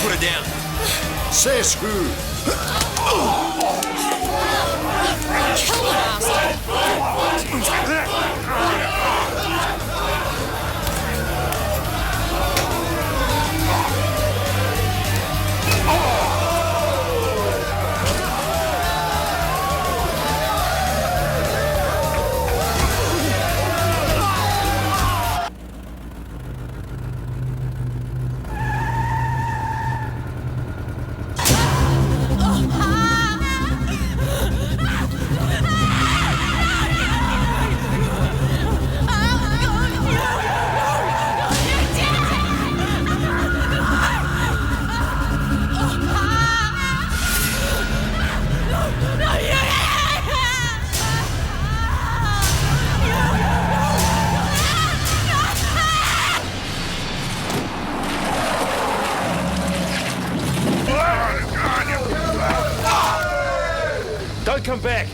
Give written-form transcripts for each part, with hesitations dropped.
Put her down. Says who? Kill the bastard! Don't come back.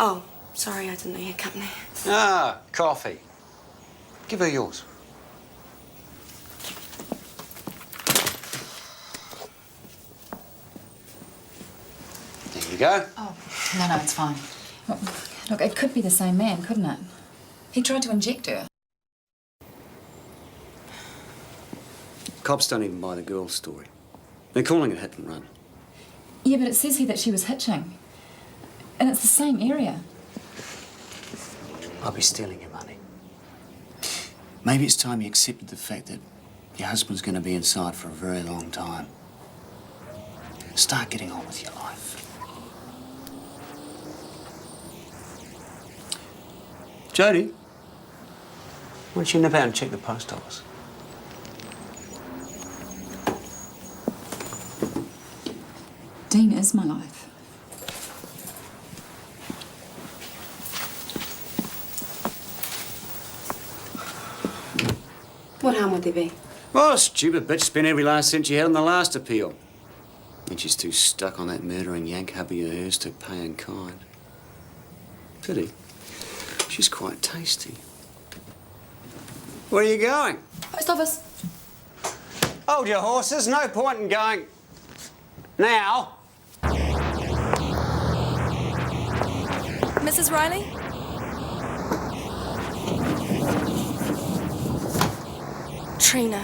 Oh, sorry, I didn't know you had company. Ah, coffee. Give her yours. There you go. Oh, no, it's fine. Look, it could be the same man, couldn't it? He tried to inject her. Cops don't even buy the girl's story. They're calling it hit and run. Yeah, but it says here that she was hitching. And it's the same area. I'll be stealing your money. Maybe it's time you accepted the fact that your husband's going to be inside for a very long time. Start getting on with your life. Jody, why don't you nip out and check the post office? Dean is my life. What harm would there be? Oh, stupid bitch spent every last cent she had on the last appeal. And she's too stuck on that murdering yank hubby of hers to pay in kind. Pity. She's quite tasty. Where are you going? Post office. Hold your horses. No point in going now. Mrs. Riley? Trina.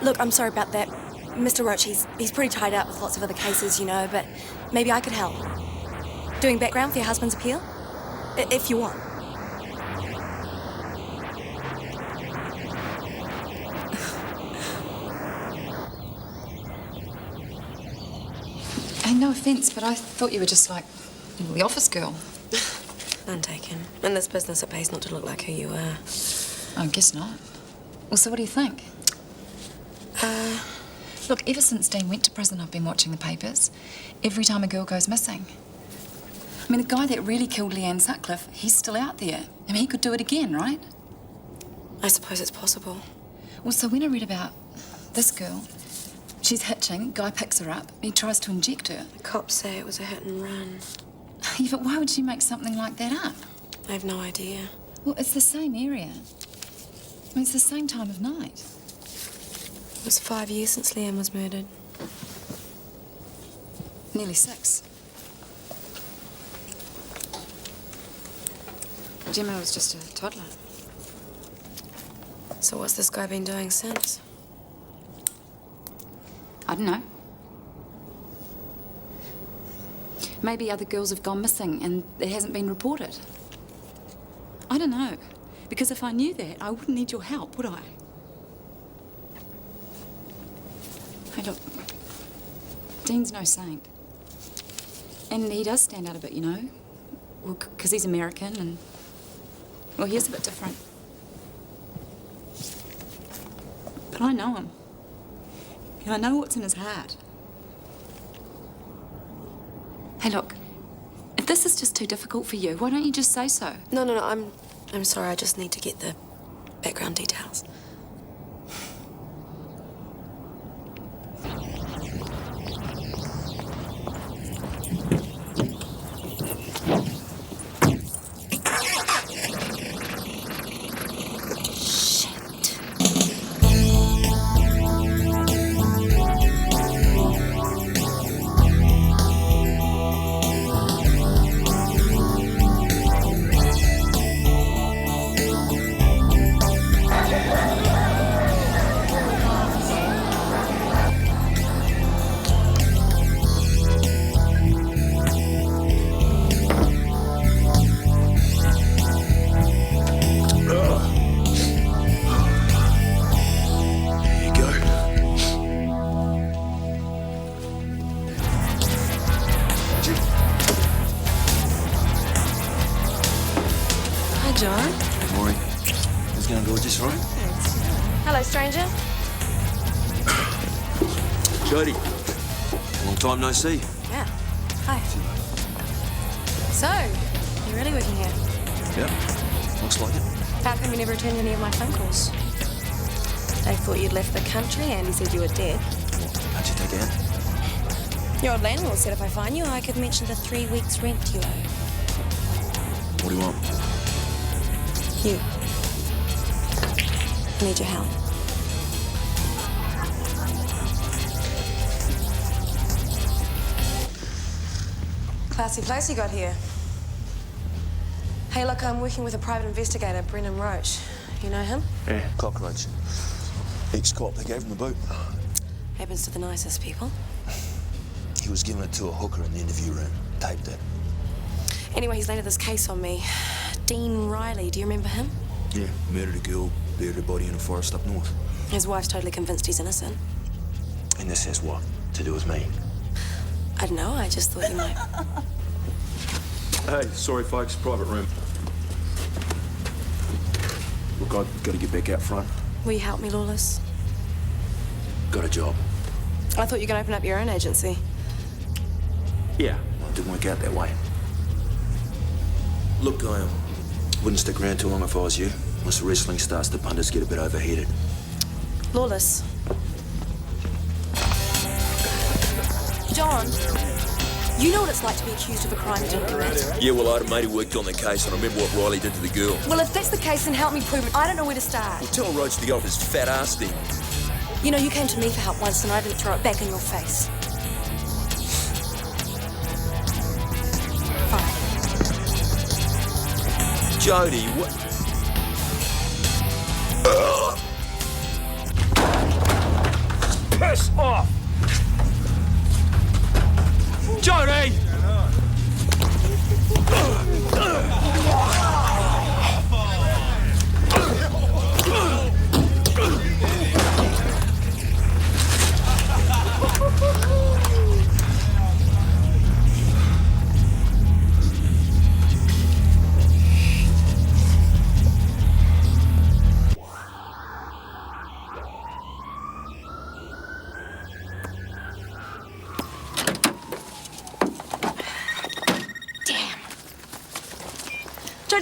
Look, I'm sorry about that. Mr. Roach, he's pretty tied up with lots of other cases, you know, but maybe I could help. Doing background for your husband's appeal? If you want. Hey, mean, no offence, but I thought you were just like the office girl. None taken. In this business, it pays not to look like who you are. I guess not. Well, so what do you think? Look, ever since Dean went to prison, I've been watching the papers. Every time a girl goes missing. I mean, the guy that really killed Leanne Sutcliffe, he's still out there. I mean, he could do it again, right? I suppose it's possible. Well, so when I read about this girl, she's hitching, guy picks her up, he tries to inject her. The cops say it was a hit and run. Yeah, but why would she make something like that up? I have no idea. Well, it's the same area. I mean, it's the same time of night. It was 5 years since Leanne was murdered. Nearly 6. Gemma was just a toddler. So what's this guy been doing since? I don't know. Maybe other girls have gone missing and it hasn't been reported. I don't know. Because if I knew that, I wouldn't need your help, would I? Hey, look. Dean's no saint. And he does stand out a bit, you know? Well, because he's American and... well, he is a bit different. But I know him. And I know what's in his heart. Hey, look. If this is just too difficult for you, why don't you just say so? No, I'm sorry. I just need to get the background details. John. Good morning. It's going gorgeous, right? Hello, stranger. Jody. Long time no see. Yeah. Hi. So, you're really working here? Yep. Looks like it. How come you never returned any of my phone calls? They thought you'd left the country and he said you were dead. How'd you take it out? Your old landlord said if I find you, I could mention the 3 weeks' rent you owe. What do you want? You. I need your help. Classy place you got here. Hey, look, I'm working with a private investigator, Brendan Roach. You know him? Yeah. Cockroach. Ex-cop, they gave him the boot. Happens to the nicest people. He was giving it to a hooker in the interview room. Taped it. Anyway, he's landed this case on me. Dean Riley, do you remember him? Yeah. Murdered a girl, buried her body in a forest up north. His wife's totally convinced he's innocent. And this has what to do with me? I don't know, I just thought you might. Hey, sorry folks, private room. Look, I've got to get back out front. Will you help me, Lawless? Got a job. I thought you were going to open up your own agency. Yeah. Well, it didn't work out that way. Look, I wouldn't stick around too long if I was you. Once the wrestling starts, the punters get a bit overheated. Lawless. John, you know what it's like to be accused of a crime you didn't commit. Yeah, well, I had a mate who worked on the case, and I remember what Riley did to the girl. Well, if that's the case, then help me prove it. I don't know where to start. Well, tell Roach to go off his fat ass then. You know, you came to me for help once and I didn't throw it back in your face. Fine. Jody, what? Piss off! Jody!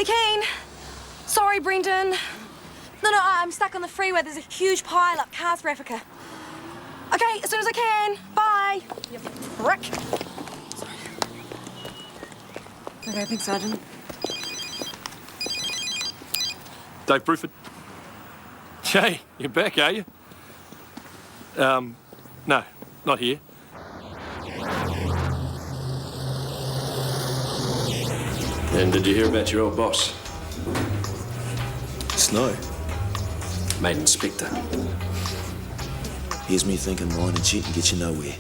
really keen. Sorry, Brendan. No, I'm stuck on the freeway. There's a huge pile-up. Cars for Africa. Okay, as soon as I can. Bye. You prick. Sorry. Okay, thanks, Sergeant. Dave Bruford. Jay, you're back, are you? No, not here. And did you hear about your old boss? Snow. Made inspector. Here's me thinking lying and cheating get you nowhere.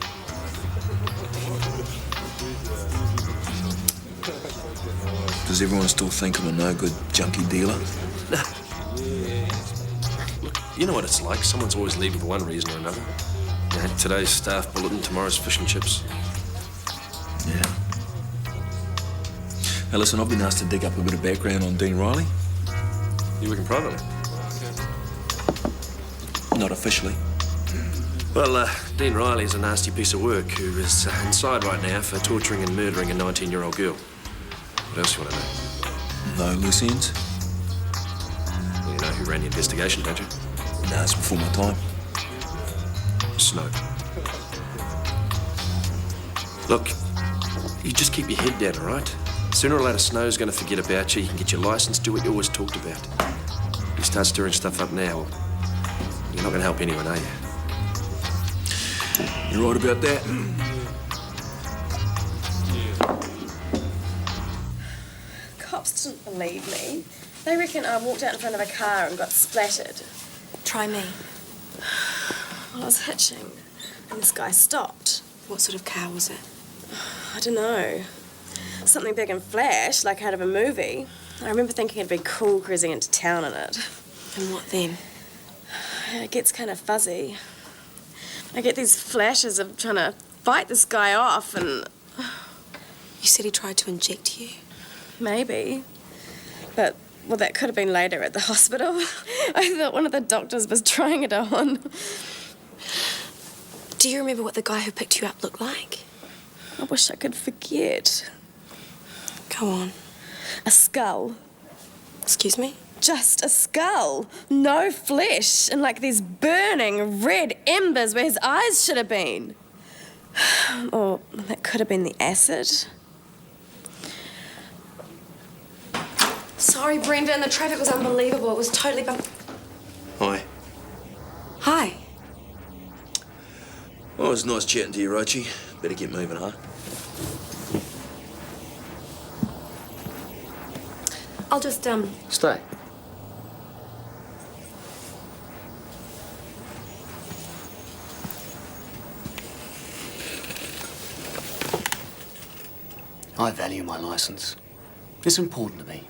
Does everyone still think I'm a no-good junkie dealer? Look, you know what it's like. Someone's always leaving for one reason or another. You know, today's staff bulletin, tomorrow's fish and chips. Yeah. Now listen, I've been asked to dig up a bit of background on Dean Riley. You working privately? Not officially. Well, Dean Riley's a nasty piece of work who is inside right now for torturing and murdering a 19-year-old girl. What else you want to know? No loose ends? Well, you know who ran the investigation, don't you? Nah, it's before my time. Snow. Look, you just keep your head down, all right? Sooner or later, Snow's going to forget about you. You can get your license, do what you always talked about. You start stirring stuff up now, you're not going to help anyone, are you? You're right about that. Cops didn't believe me. They reckon I walked out in front of a car and got splattered. Try me. Well, I was hitching, and this guy stopped. What sort of car was it? I don't know. Something big and flash, like out of a movie. I remember thinking it'd be cool cruising into town in it. And what then? It gets kind of fuzzy. I get these flashes of trying to fight this guy off, and You said he tried to inject you. maybe. But, well, that could have been later at the hospital. I thought one of the doctors was trying it on. Do you remember what the guy who picked you up looked like? I wish I could forget. Go on. A skull. Excuse me? Just a skull. No flesh. And like these burning red embers where his eyes should have been. Or that could have been the acid. Sorry, Brendan. The traffic was unbelievable. It was totally Hi. Hi. Well, it was nice chatting to you, Rochi. Better get moving, huh? I'll just, Stay. I value my license. It's important to me.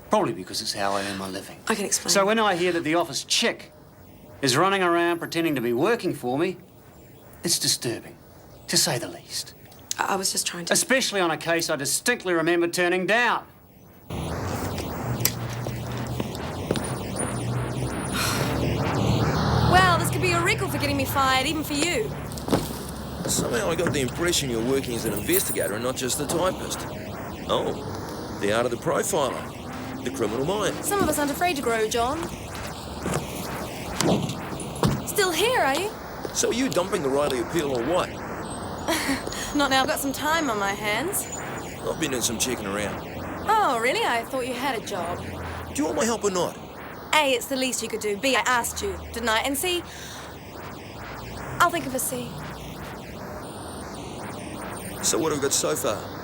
Probably because it's how I earn my living. I can explain. So when I hear that the office chick is running around pretending to be working for me, it's disturbing, to say the least. I was just trying to... Especially on a case I distinctly remember turning down. Well, this could be a record for getting me fired, even for you. Somehow I got the impression you're working as an investigator and not just a typist. Oh, the art of the profiler. The criminal mind. Some of us aren't afraid to grow, John. Still here, are you? So are you dumping the Riley appeal or what? Not now. I've got some time on my hands. I've been doing some checking around. Oh, really? I thought you had a job. Do you want my help or not? A, it's the least you could do. B, I asked you, didn't I? And C, I'll think of a C. So what have we got so far?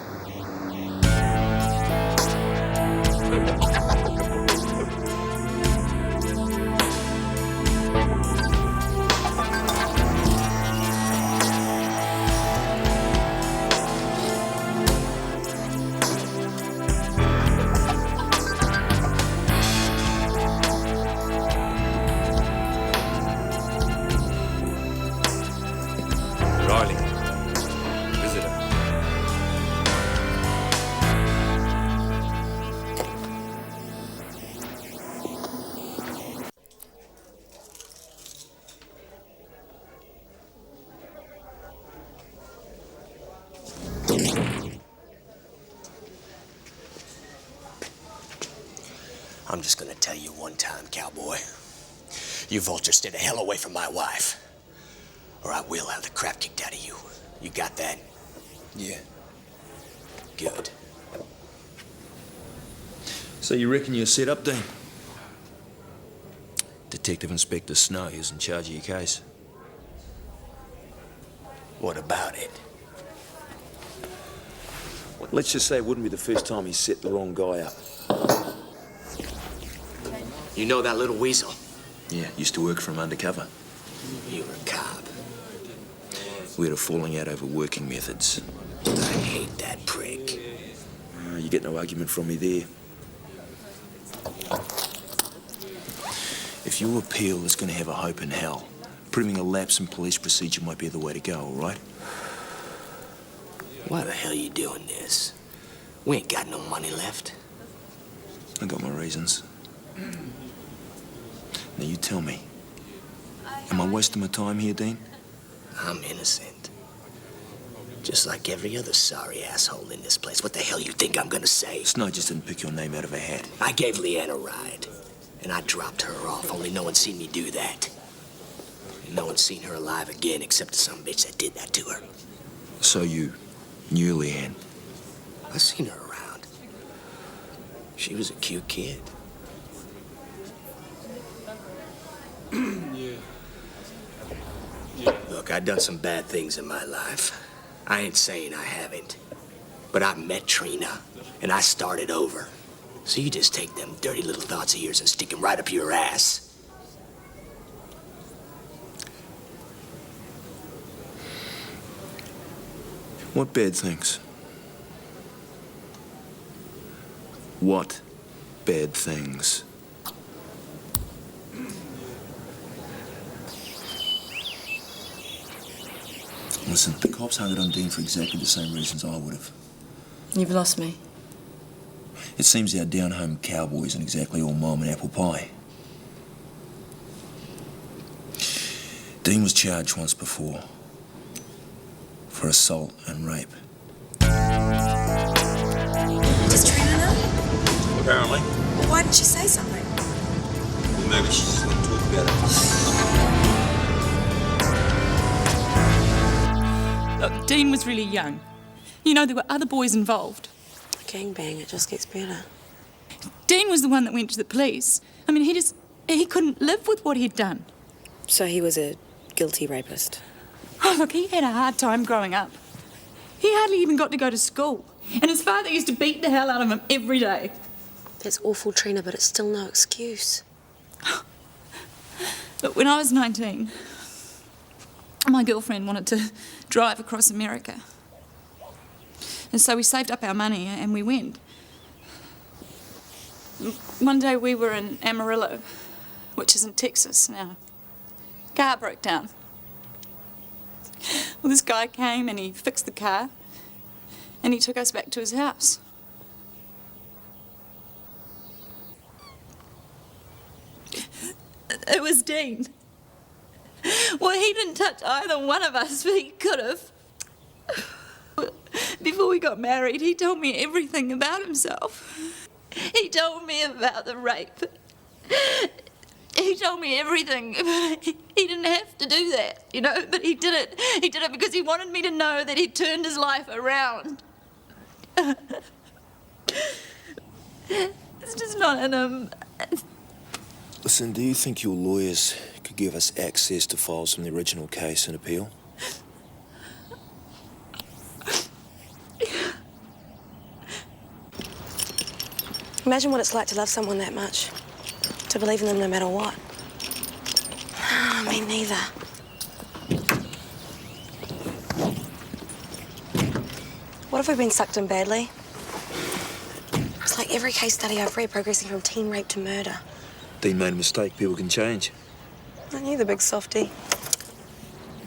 Riley. Visitor. I'm just gonna tell you one time, cowboy. You vultures stay the hell away from my wife, or I will have the crap kicked out of you. You got that? Yeah. Good. So you reckon you're set up, Dean? Detective Inspector Snow is in charge of your case. What about it? Let's just say it wouldn't be the first time he's set the wrong guy up. You know that little weasel? Yeah, used to work for him undercover. You were a cop. We had a falling out over working methods. I hate that prick. You get no argument from me there. If your appeal is going to have a hope in hell, proving a lapse in police procedure might be the way to go, all right? Why the hell are you doing this? We ain't got no money left. I got my reasons. Now you tell me, am I wasting my time here, Dean? I'm innocent. Just like every other sorry asshole in this place. What the hell you think I'm gonna say? Snow just didn't pick your name out of a hat. I gave Leanne a ride, and I dropped her off, only no one's seen me do that. And no one's seen her alive again except some bitch that did that to her. So you knew Leanne? I seen her around. She was a cute kid. Look, I've done some bad things in my life. I ain't saying I haven't. But I met Trina, and I started over. So you just take them dirty little thoughts of yours and stick them right up your ass. What bad things? What bad things? Listen, the cops hung it on Dean for exactly the same reasons I would have. You've lost me. It seems our down-home cowboy isn't exactly all mom and apple pie. Dean was charged once before for assault and rape. Does Trina know? Apparently. Well, why didn't she say something? Maybe she just wouldn't talk about it. Look, Dean was really young. You know, there were other boys involved. Gangbang, it just gets better. Dean was the one that went to the police. I mean, he couldn't live with what he'd done. So he was a guilty rapist. Oh, look, he had a hard time growing up. He hardly even got to go to school. And his father used to beat the hell out of him every day. That's awful, Trina, but it's still no excuse. Look, when I was 19, my girlfriend wanted to drive across America. And so we saved up our money and we went. One day we were in Amarillo, which is in Texas now. Car broke down. Well, this guy came and he fixed the car and he took us back to his house. It was Dean. Well, he didn't touch either one of us, but he could have. Before we got married, he told me everything about himself. He told me about the rape. He told me everything. He didn't have to do that, you know, but he did it. He did it because he wanted me to know that he'd turned his life around. It's just not in him. Listen, do you think your lawyers could give us access to files from the original case and appeal? Imagine what it's like to love someone that much. To believe in them no matter what. Me neither. What if we've been sucked in badly? It's like every case study I've read progressing from teen rape to murder. Dean made a mistake. People can change. I knew the big softy.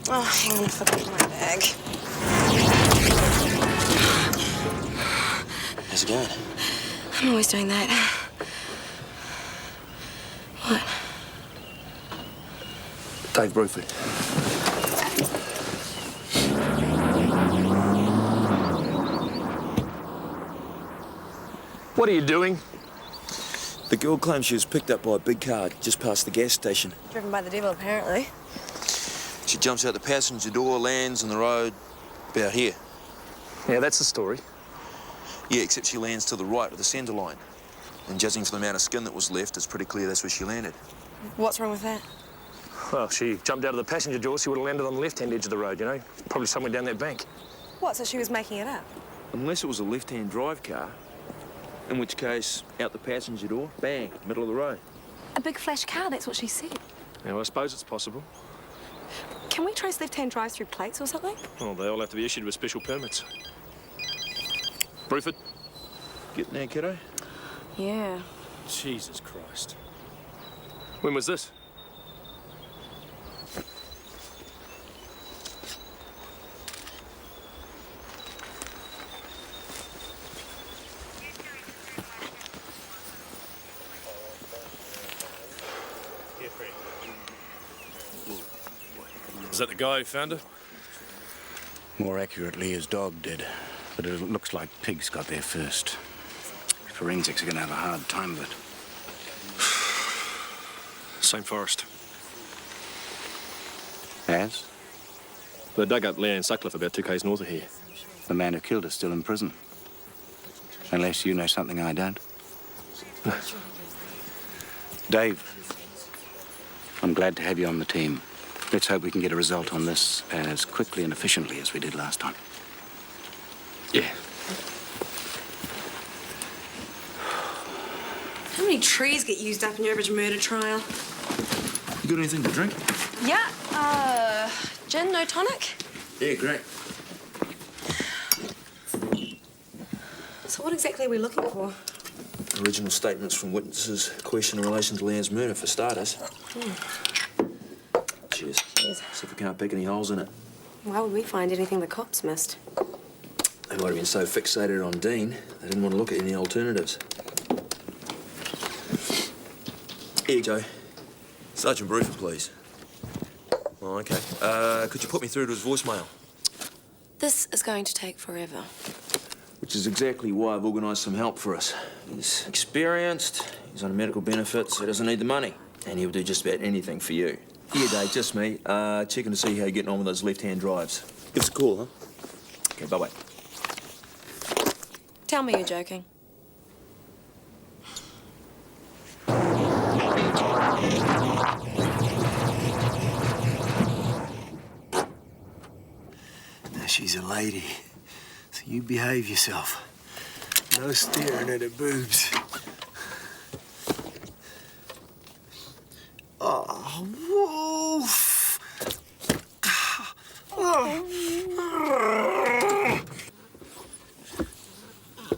Oh, hang on, I forgot my bag. How's it going? I'm always doing that. What? Dave Bruford. What are you doing? The girl claims she was picked up by a big car just past the gas station. Driven by the devil, apparently. She jumps out the passenger door, lands on the road about here. Yeah, that's the story. Yeah, except she lands to the right of the centre line. And judging from the amount of skin that was left, it's pretty clear that's where she landed. What's wrong with that? Well, she jumped out of the passenger door, she would have landed on the left-hand edge of the road, you know? Probably somewhere down that bank. What, so she was making it up? Unless it was a left-hand drive car, in which case, out the passenger door, bang, middle of the road. A big flash car, that's what she said. Yeah, well, I suppose it's possible. Can we trace left-hand drives through plates or something? Well, they all have to be issued with special permits. Bruford? Getting there, kiddo? Yeah. Jesus Christ. When was this? Is that the guy who found her? More accurately, his dog did. But it looks like pigs got there first. Forensics are gonna have a hard time of it. Same forest. As? They dug up Leanne Sutcliffe about 2 k's north of here. The man who killed her still in prison. Unless you know something I don't. Dave, I'm glad to have you on the team. Let's hope we can get a result on this as quickly and efficiently as we did last time. Yeah. How many trees get used up in your average murder trial? You got anything to drink? Yeah, gin, no tonic? Yeah, great. So what exactly are we looking for? Original statements from witnesses, question in relation to Leanne's murder, for starters. Cheers. Cheers. See if we can't pick any holes in it. Why would we find anything the cops missed? They might have been so fixated on Dean, they didn't want to look at any alternatives. Here you go. Sergeant Bruford, please. Oh, OK. Could you put me through to his voicemail? This is going to take forever. Which is exactly why I've organised some help for us. He's experienced, he's on medical benefits, he doesn't need the money. And he'll do just about anything for you. Here, Dave, just me. Checking to see how you're getting on with those left-hand drives. Give us a call, huh? OK, bye-bye. Tell me you're joking. Now, she's a lady, so you behave yourself. No staring at her boobs. Oh, Wolf!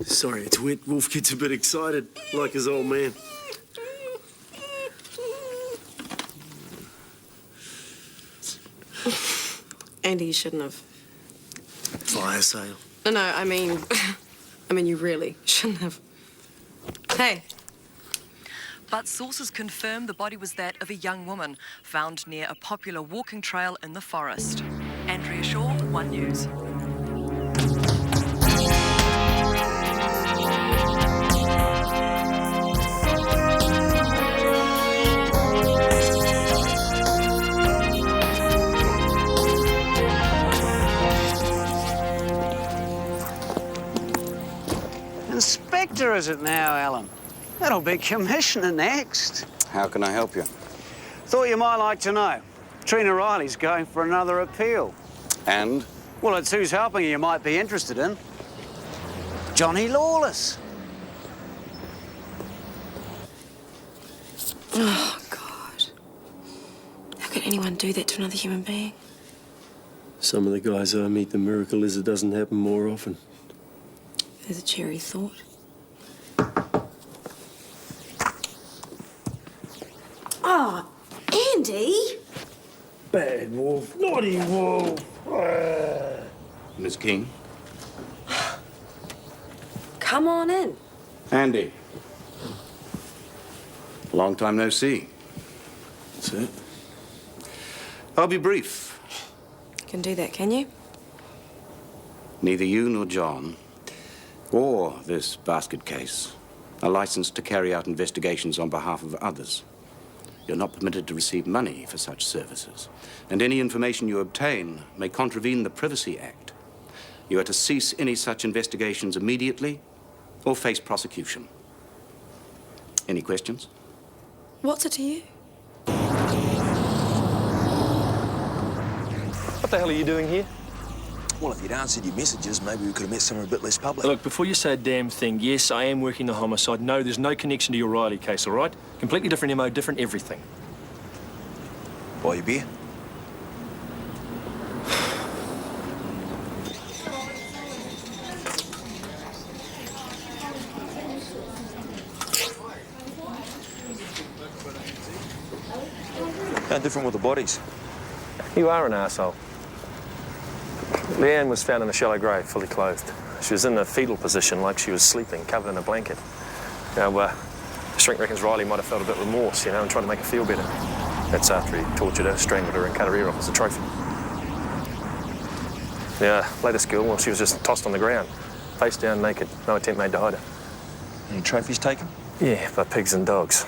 Sorry, it's wet. Wolf gets a bit excited, like his old man. Andy, you shouldn't have. Fire sale. No, I mean, you really shouldn't have. Hey. But sources confirm the body was that of a young woman found near a popular walking trail in the forest. Andrea Shaw, One News. Inspector, is it now, Alan? That'll be Commissioner next. How can I help you? Thought you might like to know. Trina Riley's going for another appeal. And? Well, it's who's helping you might be interested in. Johnny Lawless. Oh, God. How could anyone do that to another human being? Some of the guys I meet, the miracle is it doesn't happen more often. There's a cheery thought. Oh, Andy! Bad Wolf, naughty Wolf. Miss King? Come on in. Andy. Long time no see. That's it. I'll be brief. You can do that, can you? Neither you nor John, or this basket case, a license to carry out investigations on behalf of others. You're not permitted to receive money for such services, and any information you obtain may contravene the Privacy Act. You are to cease any such investigations immediately or face prosecution. Any questions? What's it to you? What the hell are you doing here? Well, if you'd answered your messages, maybe we could have met somewhere a bit less public. Look, before you say a damn thing, yes, I am working the homicide. No, there's no connection to your Riley case, all right? Completely different MO, different everything. Buy your beer? How different were the bodies? You are an arsehole. Leanne was found in a shallow grave, fully clothed. She was in a fetal position, like she was sleeping, covered in a blanket. Now, the shrink reckons Riley might have felt a bit of remorse, you know, and tried to make her feel better. That's after he tortured her, strangled her, and cut her ear off as a trophy. Yeah, latest girl, well, she was just tossed on the ground, face down, naked. No attempt made to hide her. Any trophies taken? Yeah, by pigs and dogs.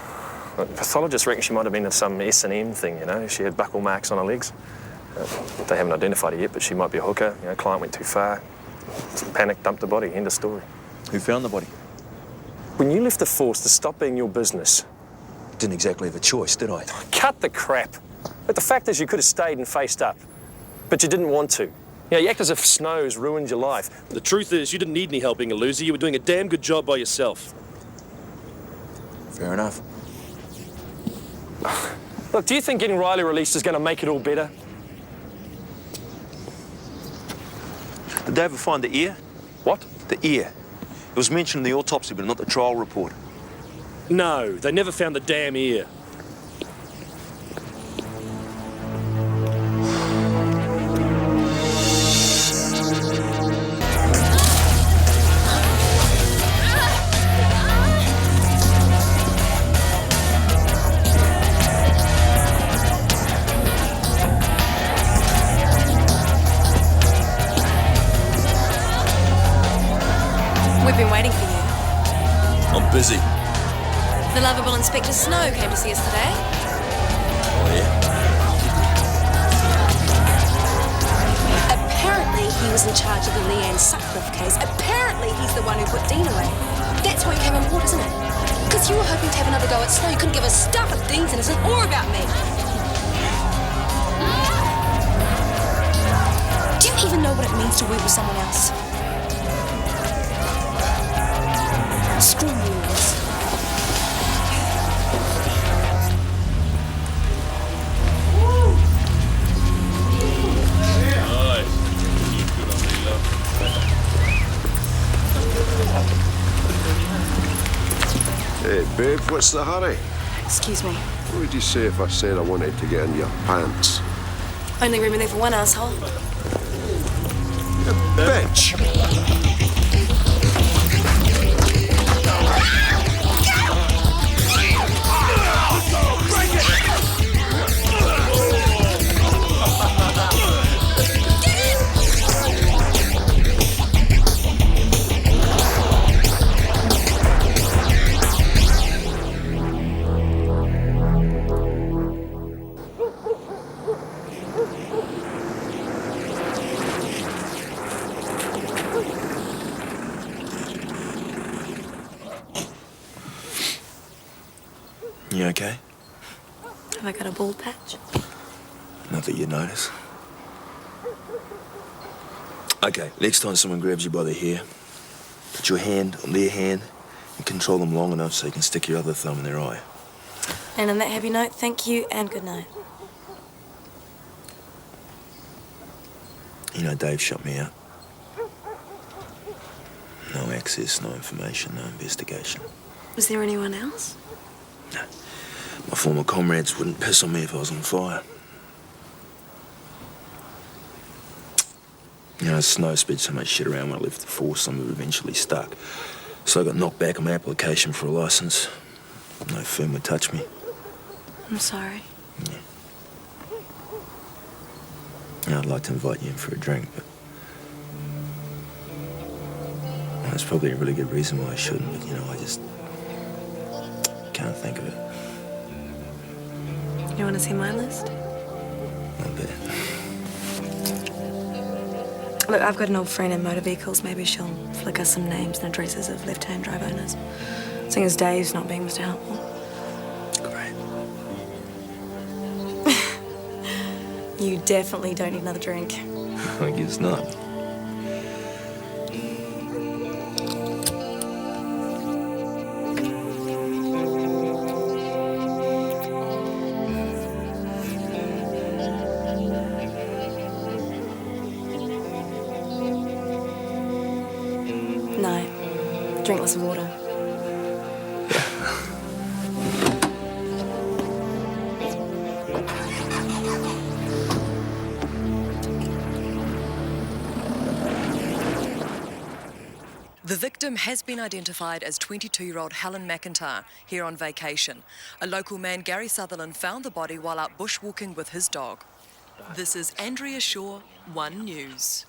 Pathologists reckon she might have been in some S&M thing, you know. She had buckle marks on her legs. They haven't identified her yet, but she might be a hooker. You know, client went too far. Panic, dumped the body, end of story. Who found the body? When you left the force to stop being your business... Didn't exactly have a choice, did I? Cut the crap. But the fact is you could have stayed and faced up. But you didn't want to. You know, you act as if Snow's ruined your life. The truth is, you didn't need any help being a loser. You were doing a damn good job by yourself. Fair enough. Look, do you think getting Riley released is going to make it all better? Did they ever find the ear? What? The ear. It was mentioned in the autopsy, but not the trial report. No, they never found the damn ear. We've been waiting for you. I'm busy. The lovable Inspector Snow came to see us today. Oh, yeah? Apparently, he was in charge of the Leanne Sutcliffe case. Apparently, he's the one who put Dean away. That's why you came on board, isn't it? Because you were hoping to have another go at Snow. You couldn't give a stuff if Dean's innocent or about me. Do you even know what it means to work with someone else? Screw you, Liz. Hey, babe, what's the hurry? Excuse me. What would you say if I said I wanted to get in your pants? Only room in there for one asshole. Bitch! You okay? Have I got a bald patch? Not that you notice. Okay, next time someone grabs you by the hair, put your hand on their hand and control them long enough so you can stick your other thumb in their eye. And on that happy note, thank you and good night. You know, Dave shut me out. No access, no information, no investigation. Was there anyone else? No. My former comrades wouldn't piss on me if I was on fire. You know, Snow spread so much shit around when I left the force, some of it eventually stuck. So I got knocked back on my application for a license. No firm would touch me. I'm sorry. Yeah. Yeah, I'd like to invite you in for a drink, but... Well, that's probably a really good reason why I shouldn't, but, you know, I just can't think of it. You want to see my list? A bit. Look, I've got an old friend in motor vehicles. Maybe she'll flick us some names and addresses of left-hand drive owners. Seeing as Dave's not being Mr. Helpful. Great. You definitely don't need another drink. I guess not. No. Drink lots of water. The victim has been identified as 22-year-old Helen McIntyre, here on vacation. A local man, Gary Sutherland, found the body while out bushwalking with his dog. This is Andrea Shaw, One News.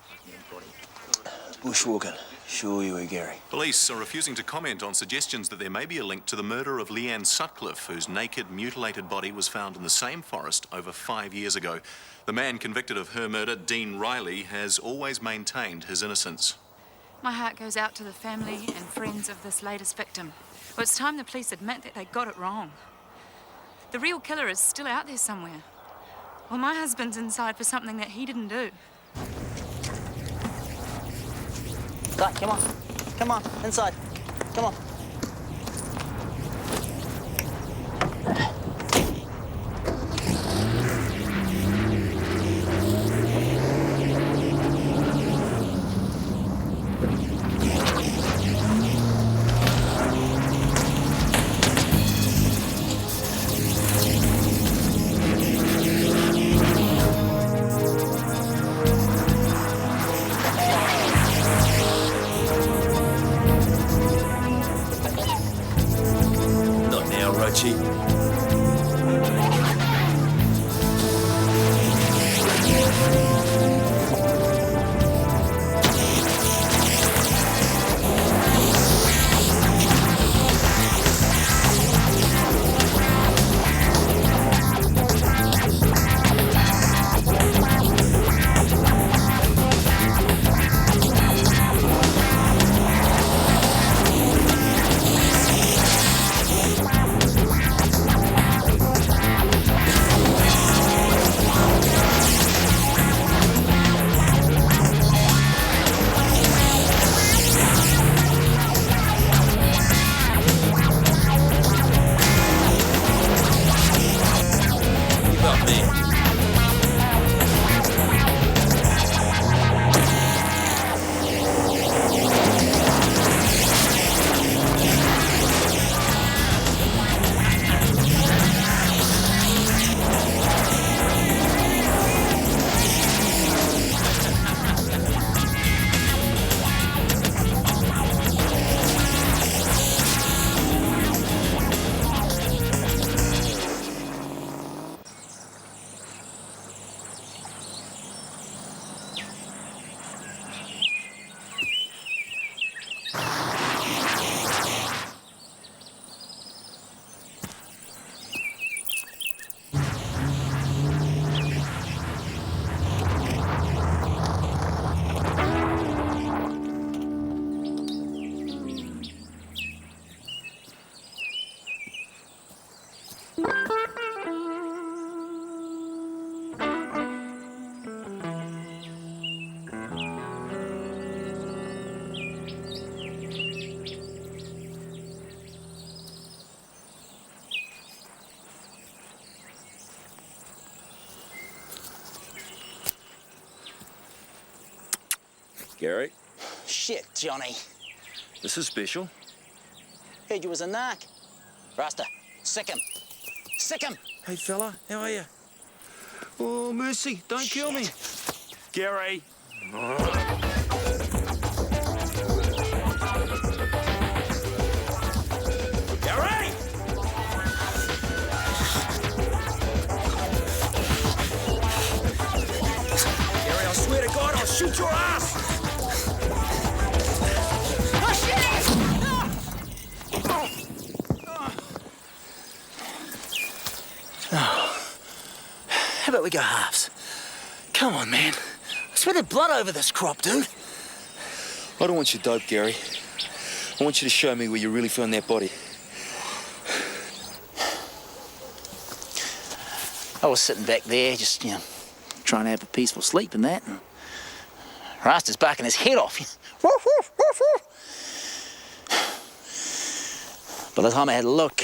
Bushwalking. Sure you were, Gary. Police are refusing to comment on suggestions that there may be a link to the murder of Leanne Sutcliffe, whose naked, mutilated body was found in the same forest over 5 years ago. The man convicted of her murder, Dean Riley, has always maintained his innocence. My heart goes out to the family and friends of this latest victim. Well, it's time the police admit that they got it wrong. The real killer is still out there somewhere. Well, my husband's inside for something that he didn't do. Right, come on. Come on, inside. Come on. Gary? Shit, Johnny. This is special. Heard you was a narc. Rasta, sick him. Sick him. Hey, fella, how are you? Oh, mercy, don't kill me. Gary. Gary! Gary, I swear to God, I'll shoot your ass! about we go halves? Come on, man. I swear there's blood over this crop, dude. I don't want you dope, Gary. I want you to show me where you really found that body. I was sitting back there, just, trying to have a peaceful sleep and that. And Rasta's barking his head off. By the time I had a look,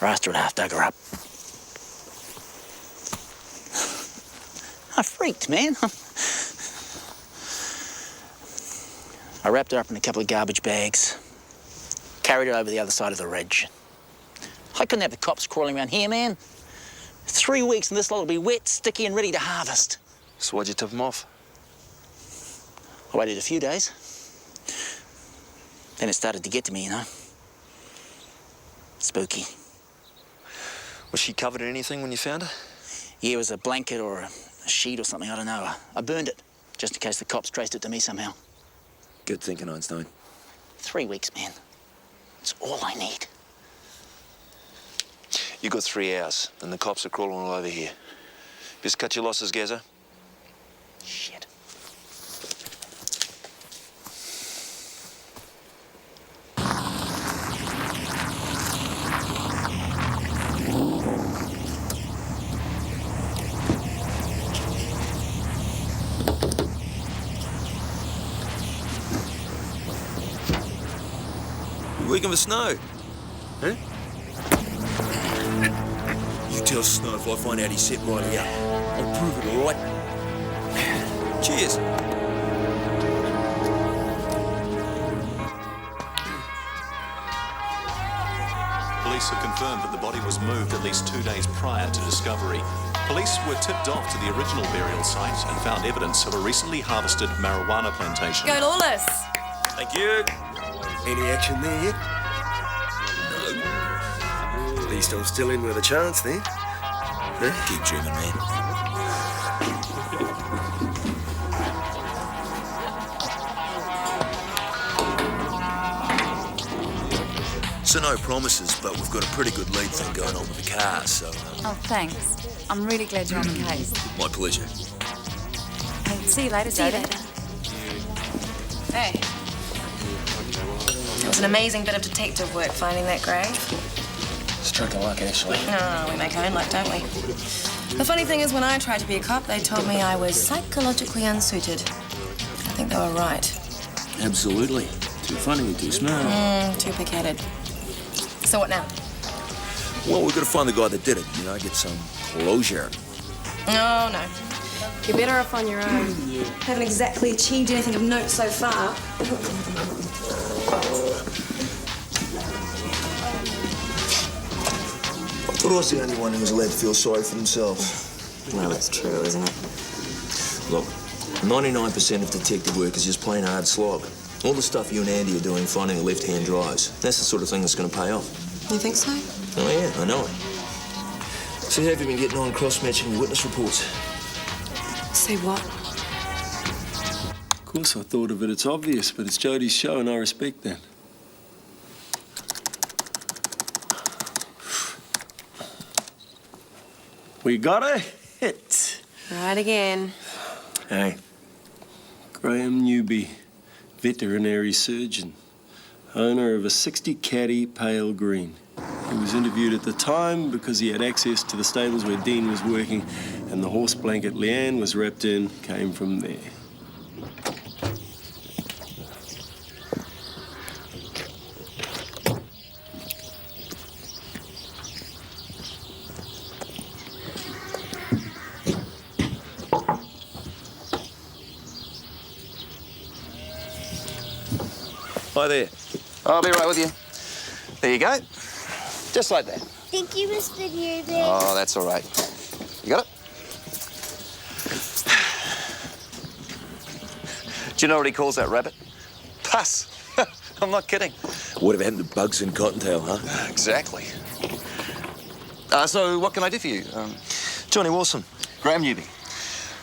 Rasta had half dug her up. I freaked, man. I wrapped her up in a couple of garbage bags, carried her over the other side of the ridge. I couldn't have the cops crawling around here, man. 3 weeks and this lot will be wet, sticky and ready to harvest. So why'd you tip him off? I waited a few days. Then it started to get to me, Spooky. Was she covered in anything when you found her? Yeah, it was a blanket or a sheet or something, I don't know. I burned it, just in case the cops traced it to me somehow. Good thinking, Einstein. 3 weeks, man. It's all I need. You got 3 hours, and the cops are crawling all over here. Best cut your losses, Gazza. Shit. You working for Snow? Huh? You tell Snow if I find out he set Riley up. I'll prove it, all right? Cheers. Police have confirmed that the body was moved at least 2 days prior to discovery. Police were tipped off to the original burial site and found evidence of a recently harvested marijuana plantation. Go Lawless! Thank you. Any action there yet? No. At least I'm still in with a chance then. Huh? Keep dreaming, man. So no promises, but we've got a pretty good lead thing going on with the car, so... Oh, thanks. I'm really glad you're on the case. My pleasure. Hey, see you later, See you David. later. Hey. It was an amazing bit of detective work finding that grave. Stroke of luck, actually. No, we make our own luck, don't we? The funny thing is, when I tried to be a cop, they told me I was psychologically unsuited. I think they were right. Absolutely. Too funny, too smart. Too pig-headed. So what now? Well, we've got to find the guy that did it, get some closure. Oh, no. You're better off on your own. Haven't exactly achieved anything of note so far. But I was the only one who was allowed to feel sorry for themselves. Well, that's true, isn't it? Look, 99% of detective work is just plain hard slog. All the stuff you and Andy are doing, finding the left-hand drives, that's the sort of thing that's going to pay off. You think so? Oh, yeah, I know it. So how have you been getting on cross-matching your witness reports? Say what? Of course, I thought of it. It's obvious, but it's Jodie's show, and I respect that. We got a hit. Right again. Hey. Graham Newby, veterinary surgeon, owner of a 60 caddy pale green. He was interviewed at the time because he had access to the stables where Dean was working, and the horse blanket Leanne was wrapped in came from there. Hi there. I'll be right with you. There you go. Just like that. Thank you, Mr. Newby. Oh, that's all right. You got it? Do you know what he calls that rabbit? Puss. I'm not kidding. Whatever happened to bugs in Cottontail, huh? Exactly. So what can I do for you? Johnny Wilson. Graham Newby.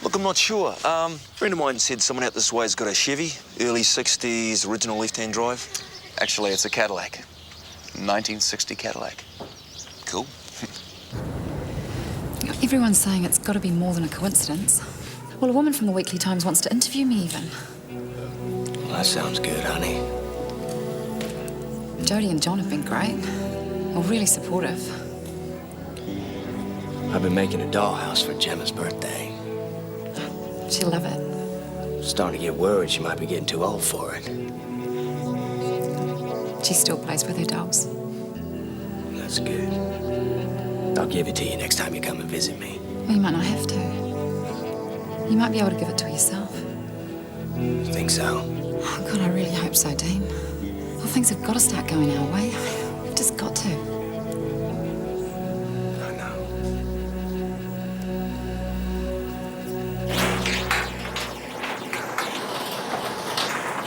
Look, I'm not sure. A friend of mine said someone out this way has got a Chevy, early 60s, original left-hand drive. Actually, it's a Cadillac. 1960 Cadillac. Cool. If Everyone's saying it's got to be more than a coincidence. Well, a woman from the Weekly Times wants to interview me even. Well, that sounds good, honey. Jodie and John have been great. Well, really supportive. I've been making a dollhouse for Gemma's birthday. She'll love it. Starting to get worried she might be getting too old for it. She still plays with her dolls. That's good. I'll give it to you next time you come and visit me. Well, you might not have to. You might be able to give it to yourself. Think so? Oh, God, I really hope so, Dean. Well, things have got to start going our way. We've just got to. I know.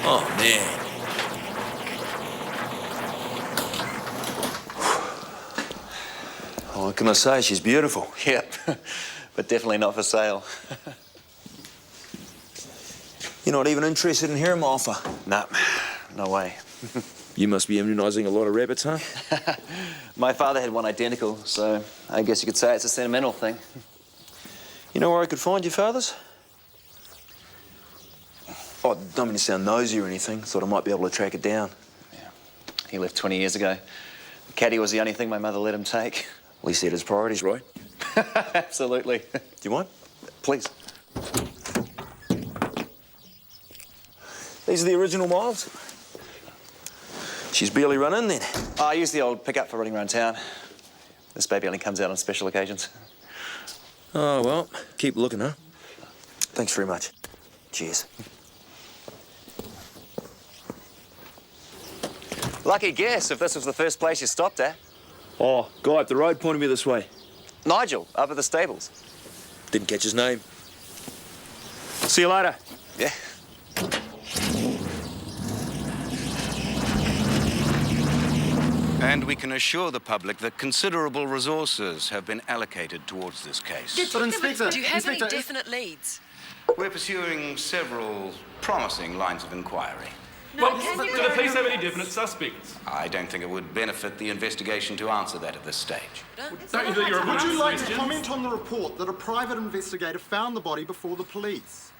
Oh, man. Oh, what can I say? She's beautiful. Yep, but definitely not for sale. You're not even interested in hearing my offer? No, no way. You must be immunising a lot of rabbits, huh? My father had one identical, so I guess you could say it's a sentimental thing. You know where I could find your father's? Oh, I don't mean to sound nosy or anything. Thought I might be able to track it down. Yeah. He left 20 years ago. The caddy was the only thing my mother let him take. At least he had his priorities right. Absolutely. Do you want? Please. These are the original miles. She's barely run in then. I use the old pickup for running around town. This baby only comes out on special occasions. Oh, well, keep looking, huh? Thanks very much. Cheers. Lucky guess if this was the first place you stopped at. Oh, guy up the road pointed me this way. Nigel, up at the stables. Didn't catch his name. See you later. Yeah. And we can assure the public that considerable resources have been allocated towards this case. But Inspector, do you have any definite leads? We're pursuing several promising lines of inquiry. Well, do the police have any definite suspects? I don't think it would benefit the investigation to answer that at this stage. Don't you think you're a Would you like to question? comment on the report that a private investigator found the body before the police?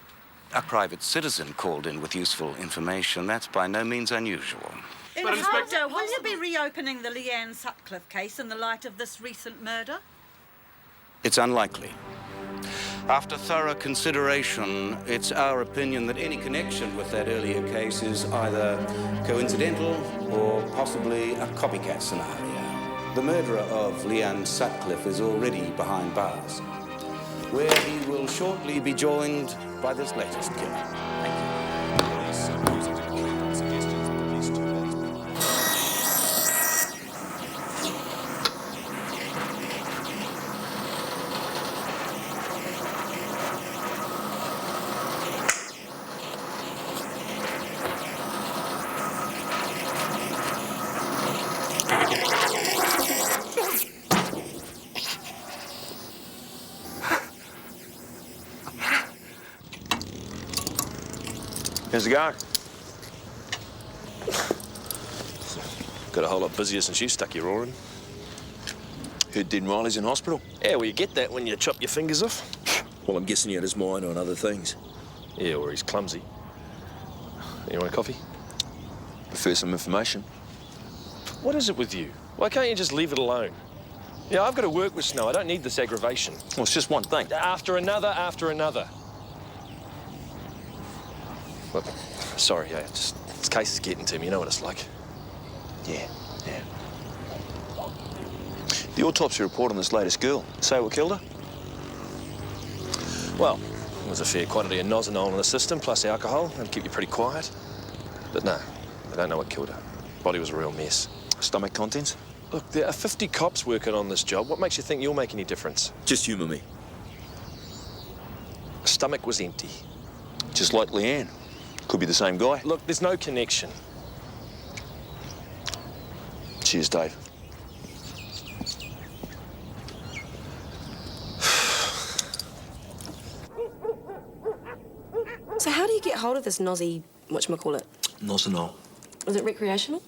A private citizen called in with useful information. That's by no means unusual. Inspector, will you be reopening the Leanne Sutcliffe case in the light of this recent murder? It's unlikely. After thorough consideration, it's our opinion that any connection with that earlier case is either coincidental or possibly a copycat scenario. The murderer of Leanne Sutcliffe is already behind bars, where he will shortly be joined by this latest killer. Thank you. How's it going? Got a whole lot busier since you stuck your oar in. Heard Dean Riley's in hospital. Yeah, well, you get that when you chop your fingers off. Well, I'm guessing he had his mind on other things. Yeah, or he's clumsy. You want a coffee? Prefer some information. What is it with you? Why can't you just leave it alone? Yeah, I've got to work with Snow. I don't need this aggravation. Well, it's just one thing. After another, after another. Look, sorry, yeah, just this case is getting to me. You know what it's like. Yeah. The autopsy report on this latest girl. Say what killed her? Well, there was a fair quantity of nosinol in the system, plus alcohol. That'd keep you pretty quiet. But no, they don't know what killed her. Body was a real mess. Stomach contents? Look, there are 50 cops working on this job. What makes you think you'll make any difference? Just humour me. Stomach was empty. Just like Leanne. Could be the same guy. Look, there's no connection. Cheers, Dave. So how do you get hold of this nosy, whatchamacallit? Nosinol. Was it recreational?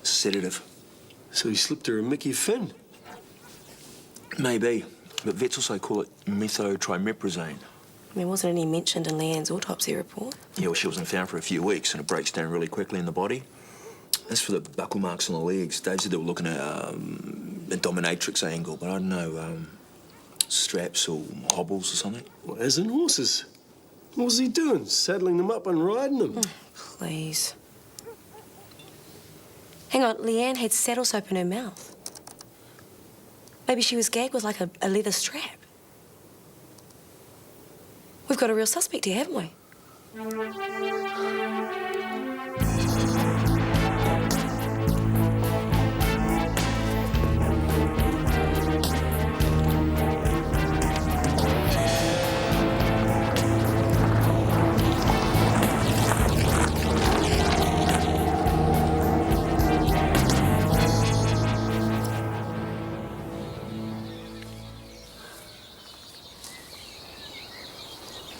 Sedative. So he slipped her a Mickey Finn? Maybe. But vets also call it methotriprazine. There wasn't any mentioned in Leanne's autopsy report. Yeah, well, she wasn't found for a few weeks and it breaks down really quickly in the body. As for the buckle marks on the legs, Dave said they were looking at a dominatrix angle, but I don't know, straps or hobbles or something. Well, as in horses. What was he doing? Saddling them up and riding them? Please. Hang on, Leanne had saddle soap in her mouth. Maybe she was gagged with like a leather strap. We've got a real suspect here, haven't we?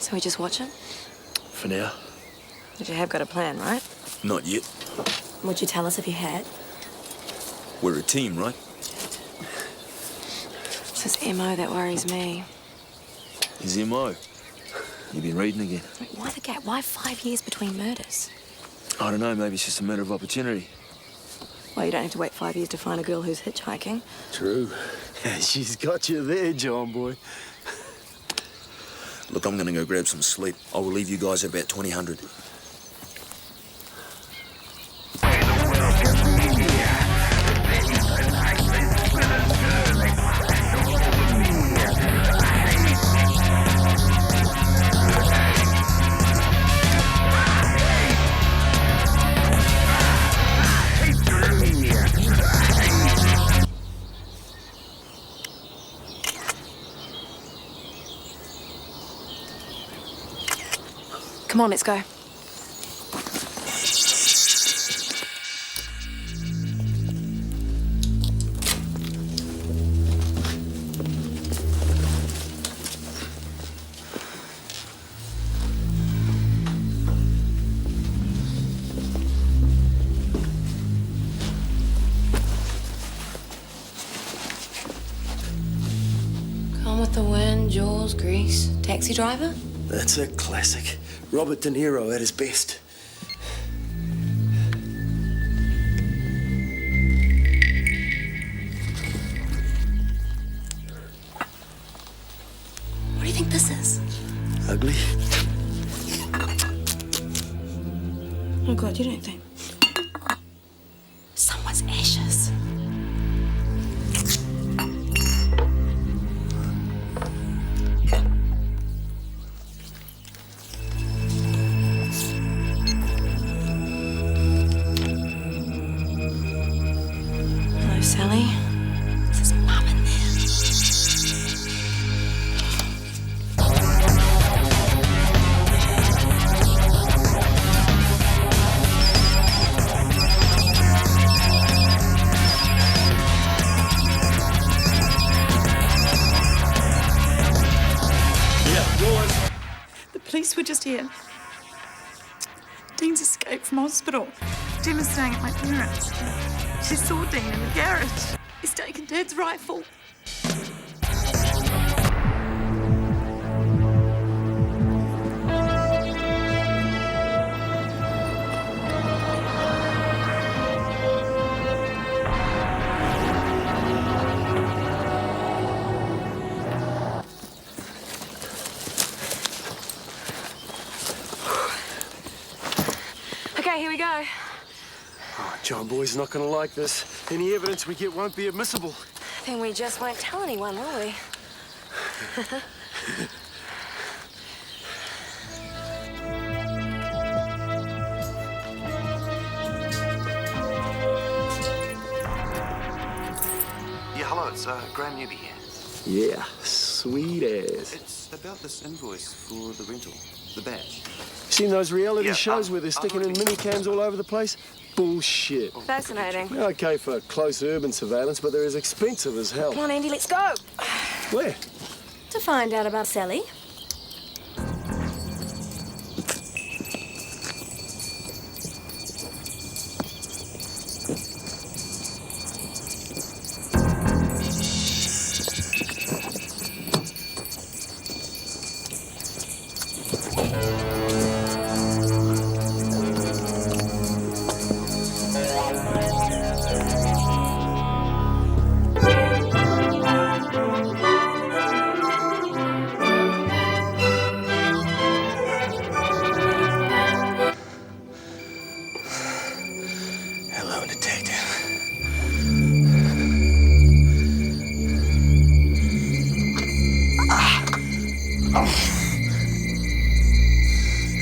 So we just watch it? For now. But you have got a plan, right? Not yet. Would you tell us if you had? We're a team, right? It's his MO that worries me. His MO. You've been reading again. Why the gap? Why 5 years between murders? I don't know, maybe it's just a matter of opportunity. Well, you don't have to wait 5 years to find a girl who's hitchhiking. True. She's got you there, John boy. Look, I'm gonna go grab some sleep. I will leave you guys at about 2000. Come on, let's go. Gone with the Wind, Jaws, Grease. Taxi driver? That's a classic. Robert De Niro at his best. What do you think this is? Ugly. Oh, God, you don't think? Someone's ashes. Hello, Sally. Is his mum in there? The police were just here. Dean's escaped from hospital. Jim is staying at my parents'. She saw Dean in the garage. He's taken Dad's rifle. Okay, here we go. Oh, John boy's not gonna like this. Any evidence we get won't be admissible. Then we just won't tell anyone, will we? Yeah, hello, it's Graham Newby here. Yeah, sweet ass. It's about this invoice for the rental, the badge. Seen those reality Yeah, shows where they're sticking in minicams all over the place? Bullshit. Fascinating. Okay for close urban surveillance, but they're as expensive as hell. Come on, Andy, let's go. Where? To find out about Sally.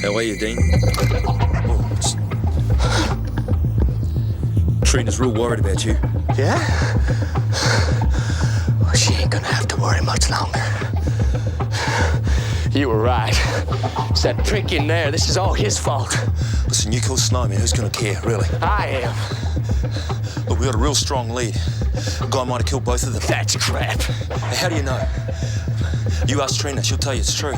How are you, Dean? Trina's real worried about you. Yeah? Well, she ain't gonna have to worry much longer. You were right. It's that prick in there. This is all his fault. Listen, you kill Snowman, who's gonna care, really? I am. But we got a real strong lead. A guy might have killed both of them. That's crap. Hey, how do you know? You ask Trina, she'll tell you it's true.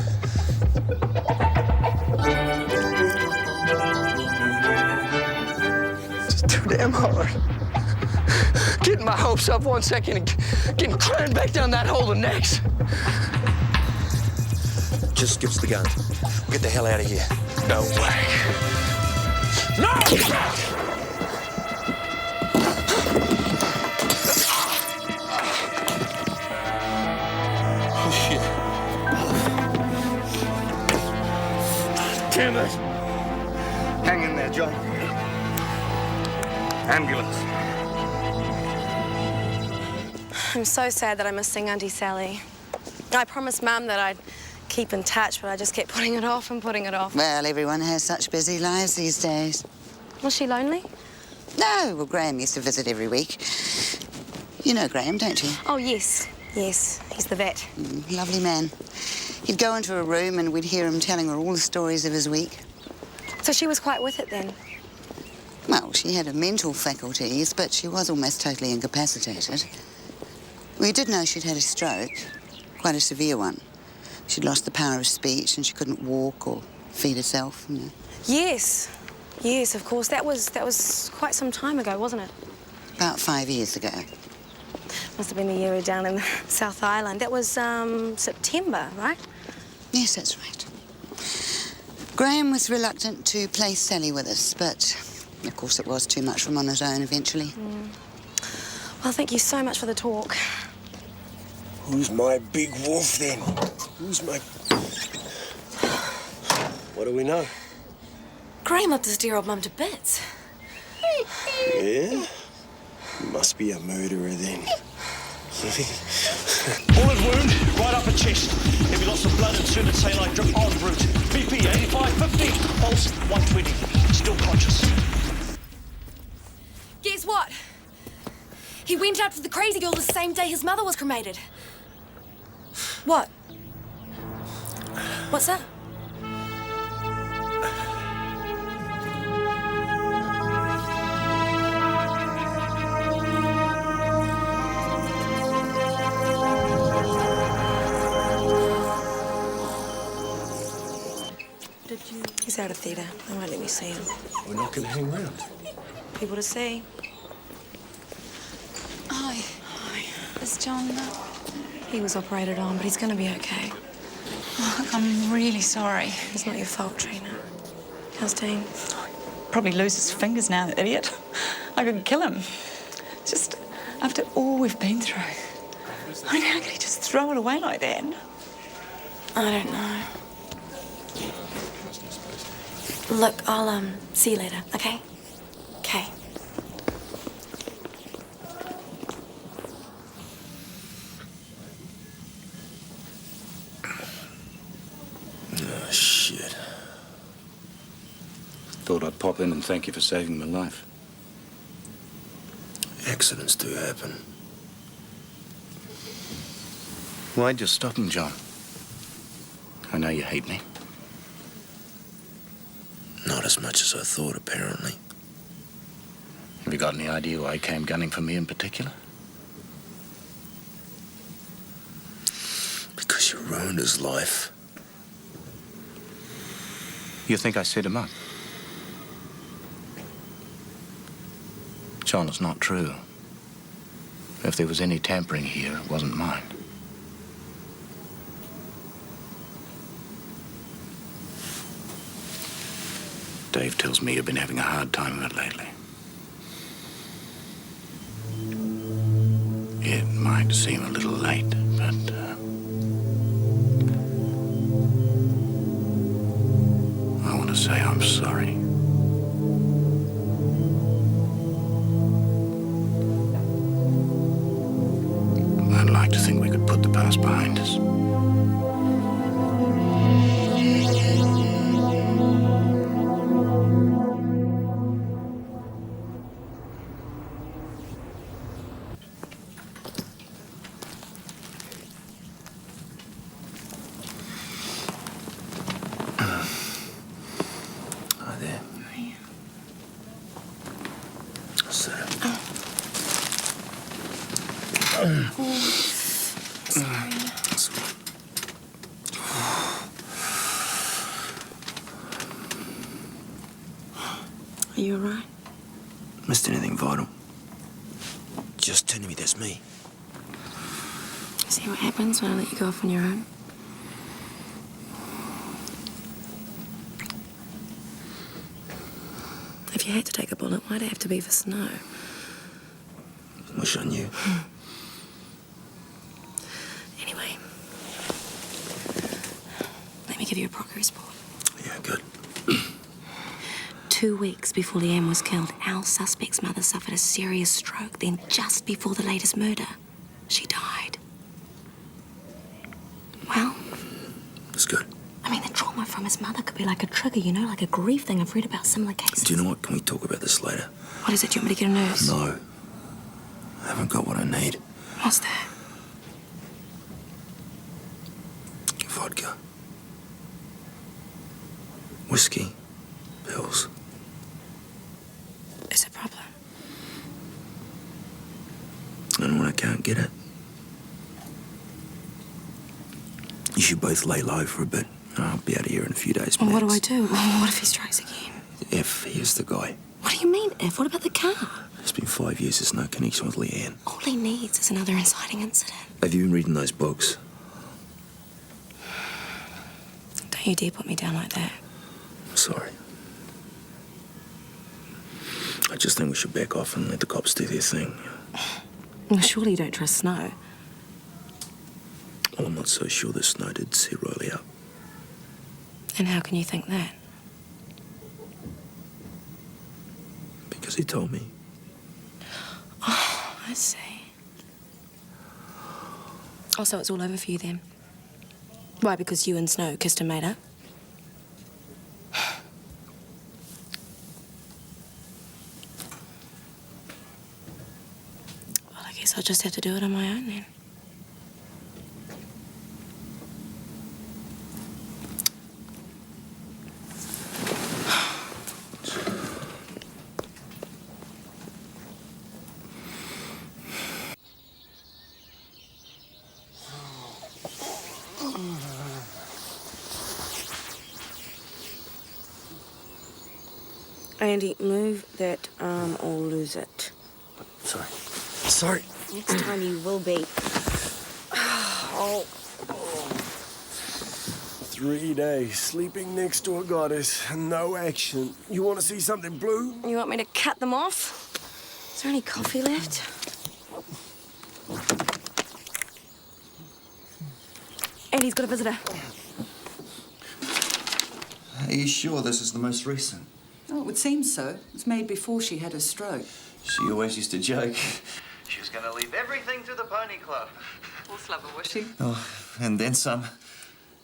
It's too damn hard. Getting my hopes up 1 second and getting crammed back down that hole the next. Just give us the gun. We'll get the hell out of here. No way. No! Oh, shit. Damn it. Hang in there, John. Ambulance. I'm so sad that I missed seeing Auntie Sally. I promised Mum that I'd keep in touch, but I just kept putting it off and putting it off. Well, everyone has such busy lives these days. Was she lonely? No, well, Graham used to visit every week. You know Graham, don't you? Oh, yes. Yes, he's the vet. Lovely man. He'd go into a room and we'd hear him telling her all the stories of his week. So she was quite with it then? Well, she had her mental faculties, but she was almost totally incapacitated. We did know she'd had a stroke, quite a severe one. She'd lost the power of speech and she couldn't walk or feed herself, you know. Yes. Yes, of course. That was quite some time ago, wasn't it? About 5 years ago. Must have been the year down in the South Island. That was September, right? Yes, that's right. Graham was reluctant to place Sally with us, but of course it was too much for him on his own eventually. Well, thank you so much for the talk. Who's my big wolf, then? Who's my... What do we know? Graham loved his dear old mum to bits. Yeah? Must be a murderer, then. Bullet wound, right upper chest. Heavy loss of blood and soon it's saline drip en route. BP 85-50, pulse 120. Still conscious. Guess what? He went out with the crazy girl the same day his mother was cremated. What? What's that? He's out of theatre. They won't let me see him. We're not going to hang around. People to see. Hi. Is John... He was operated on, but he's going to be okay. Oh, look, I'm really sorry. It's not your fault, Trina. How's Dean? Probably lose his fingers now, the idiot. I could kill him. Just after all we've been through. I mean, how could he just throw it away like that? I don't know. Look, I'll, see you later, okay? Okay. Oh, shit. Thought I'd pop in and thank you for saving my life. Accidents do happen. Why'd you stop him, John? I know you hate me. Not as much as I thought, apparently. Have you got any idea why he came gunning for me in particular? Because you ruined his life. You think I set him up? John, it's not true. If there was any tampering here, it wasn't mine. Dave tells me you've been having a hard time of it lately. It might seem a little late, but... I want to say I'm sorry. I'd like to think we could put the past behind us. Are you all right? Missed anything vital? Just tell me that's me. See what happens when I let you go off on your own? If you had to take a bullet, why'd it have to be for Snow? Wish I knew. Anyway, let me give you a progress report. Yeah, good. 2 weeks before Leanne was killed, our suspect's mother suffered a serious stroke. Then, just before the latest murder, she died. Well, That's good. I mean, the trauma from his mother could be like a trigger, you know, like a grief thing. I've read about similar cases. Do you know what? Can we talk about this later? What is it? Do you want me to get a nurse? No. I haven't got what I need. What's that? Vodka. Whiskey. Pills. It's a problem. And when I can't get it, you should both lay low for a bit. I'll be out of here in a few days. Well, what do I do? What if he strikes again? If he is the guy. What do you mean, if? What about the car? It's been 5 years, there's no connection with Leanne. All he needs is another inciting incident. Have you been reading those books? Don't you dare put me down like that. I'm sorry. I just think we should back off and let the cops do their thing. Well, surely you don't trust Snow. Well, I'm not so sure that Snow did set Riley up. And how can you think that? Because he told me. Oh, I see. Oh, so it's all over for you then? Why, because you and Snow kissed and made up? Well, I guess I'll just have to do it on my own then. Andy, move that arm or lose it. Sorry. Sorry. Next time you will be. Oh. 3 days sleeping next to a goddess and no action. You want to see something blue? You want me to cut them off? Is there any coffee left? Andy's got a visitor. Are you sure this is the most recent? Oh, it would seem so. It was made before she had her stroke. She always used to joke. She was going to leave everything to the pony club. Horse lover, was she? Oh, and then some.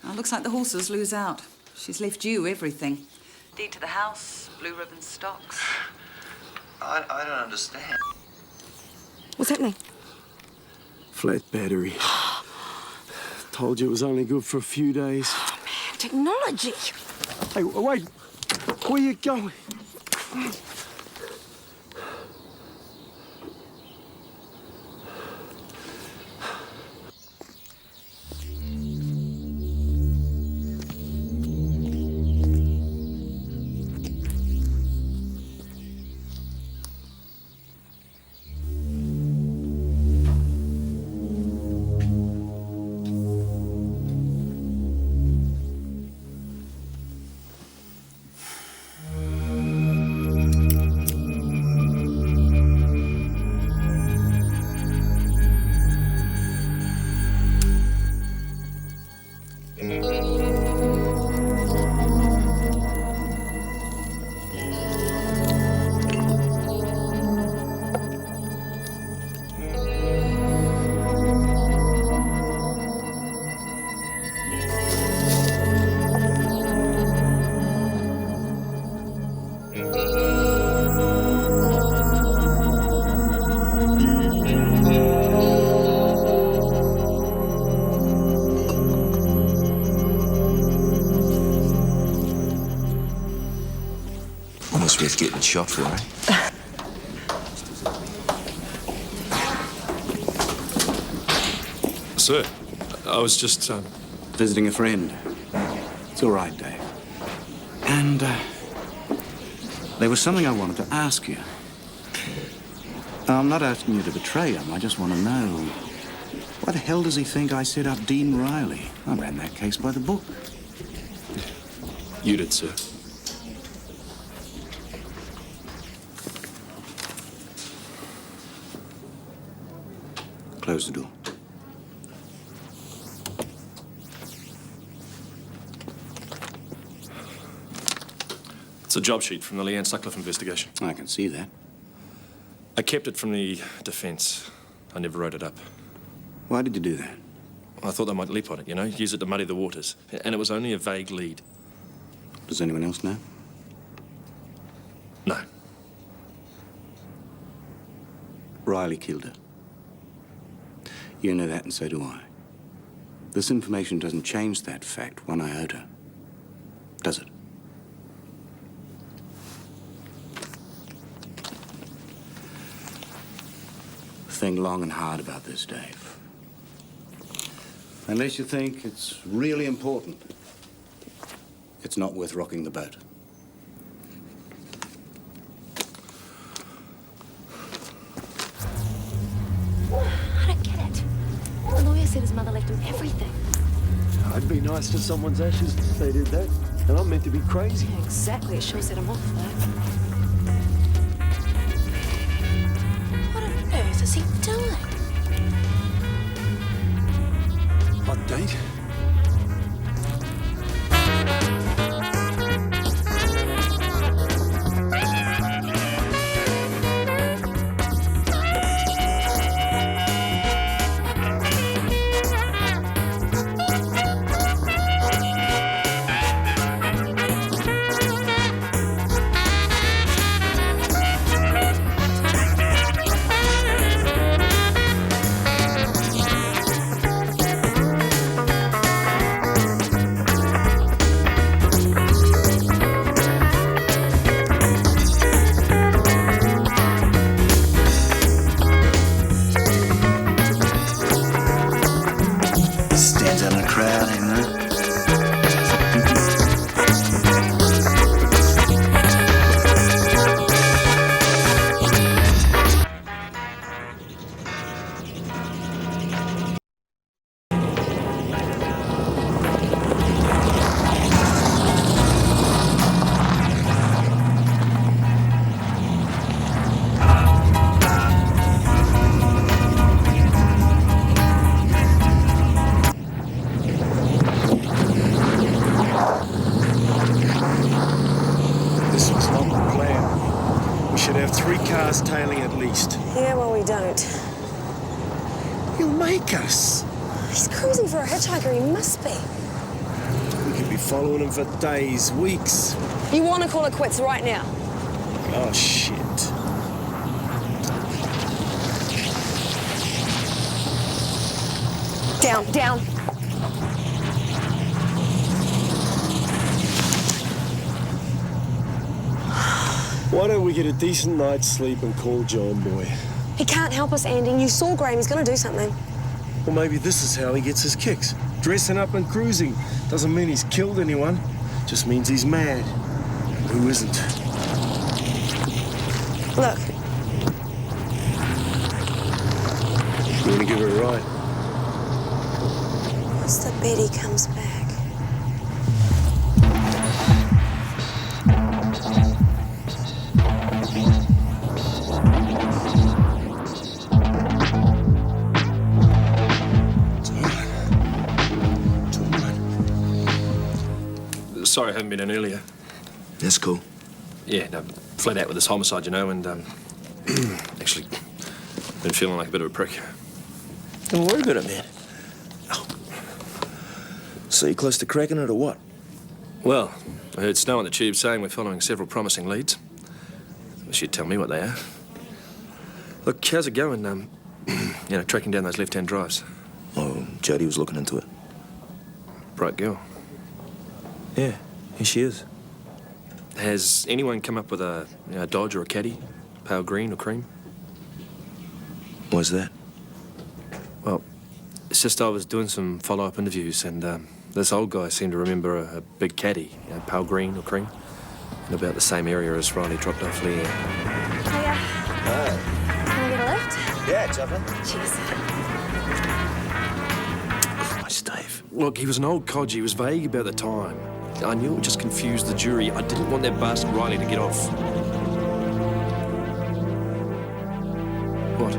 Oh, looks like the horses lose out. She's left you everything. Deed to the house, blue ribbon stocks. I don't understand. What's happening? Flat battery. Told you it was only good for a few days. Oh, man, technology. Hey, wait. Where you going? Almost worth getting shot for, eh? Sir, I was just, Visiting a friend. It's all right, Dave. And, There was something I wanted to ask you. I'm not asking you to betray him. I just want to know, why the hell does he think I set up Dean Riley? I ran that case by the book. You did, sir. Close the door. It's a job sheet from the Leanne Sutcliffe investigation. I can see that. I kept it from the defence. I never wrote it up. Why did you do that? I thought they might leap on it, you know, use it to muddy the waters. And it was only a vague lead. Does anyone else know? No. Riley killed her. You know that, and so do I. This information doesn't change that fact one iota, does it? Think long and hard about this, Dave. Unless you think it's really important, it's not worth rocking the boat. I don't get it. The lawyer said his mother left him everything. I'd be nice to someone's ashes if they did that. And I'm meant to be crazy. Yeah, exactly. It sure set him off, though. What on earth is he doing? Hot date? Stands out in the crowd, ain't there? This was not the plan. We should have 3 cars tailing at least. Yeah, well, we don't. He'll make us. He's cruising for a hitchhiker. He must be. We could be following him for days, weeks. You want to call it quits right now? Oh, shit. Down, down. Why don't we get a decent night's sleep and call John Boy? He can't help us, Andy. You saw Graham. He's going to do something. Well, maybe this is how he gets his kicks. Dressing up and cruising. Doesn't mean he's killed anyone. Just means he's mad. Who isn't? Look. You want to give her a ride? What's the bet he comes back? Sorry I haven't been in earlier. That's cool. Yeah, no, flat out with this homicide, you know, and actually been feeling like a bit of a prick. Don't worry about it, man. Oh. So you close to cracking it or what? Well, I heard Snow on the tube saying we're following several promising leads. She'd tell me what they are. Look, how's it going, you know, tracking down those left-hand drives? Oh, Jodie was looking into it. Bright girl. Yeah, here she is. Has anyone come up with a Dodge or a Caddy? Pale green or cream? Why's that? Well, it's just I was doing some follow-up interviews and this old guy seemed to remember a big Caddy, pale green or cream. in about the same area as Riley dropped off Leanne. Hiya. Hi. Can I get a lift? Yeah, jump in. Cheers. Christ, Dave. Look, he was an old codger. He was vague about the time. I knew it would just confuse the jury. I didn't want that bastard Riley to get off. What?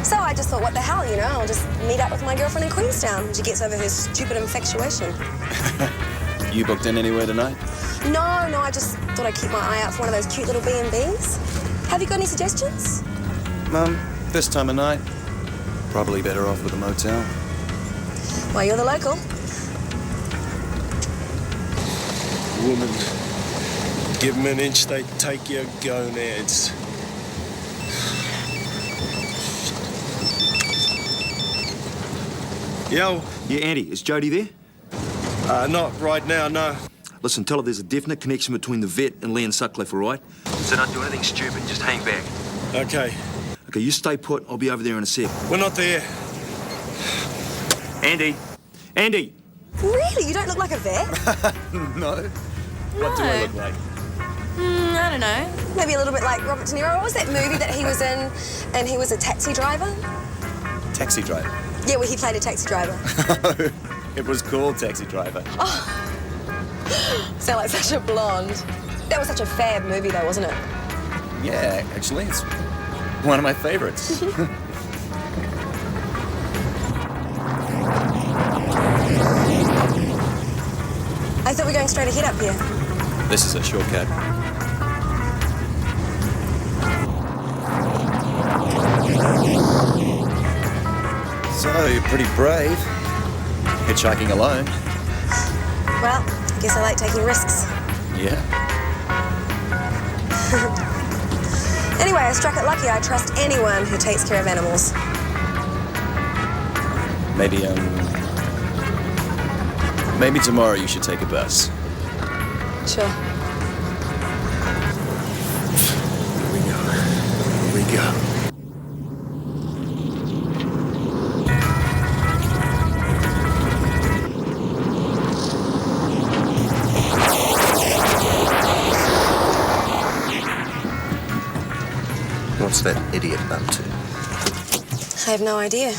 So I just thought, what the hell, you know? I'll just meet up with my girlfriend in Queenstown when she gets over her stupid infatuation. You booked in anywhere tonight? No, I just thought I'd keep my eye out for one of those cute little B&Bs. Have you got any suggestions? Mum, this time of night, probably better off with a motel. Well, you're the local. Woman, give them an inch, they take your gonads. Yo. Yeah, Andy, is Jody there? Not right now, no. Listen, tell her there's a definite connection between the vet and Leanne Sutcliffe, all right? So don't do anything stupid, just hang back. Okay. Okay, you stay put. I'll be over there in a sec. We're not there. Andy! Andy! Really? You don't look like a vet? No. What do I look like? I don't know. Maybe a little bit like Robert De Niro. What was that movie that he was in and he was a taxi driver? Taxi driver. Yeah, well, he played a taxi driver. It was called Taxi Driver. Oh. Sound like such a blonde. That was such a fab movie, though, wasn't it? Yeah, actually, it's one of my favorites. I thought we were going straight ahead up here. This is a shortcut. So, you're pretty brave. Hitchhiking alone. Well, guess I like taking risks. Yeah. Anyway, I struck it lucky. I trust anyone who takes care of animals. Maybe tomorrow you should take a bus. Sure. Here we go. What's that idiot up to? I have no idea.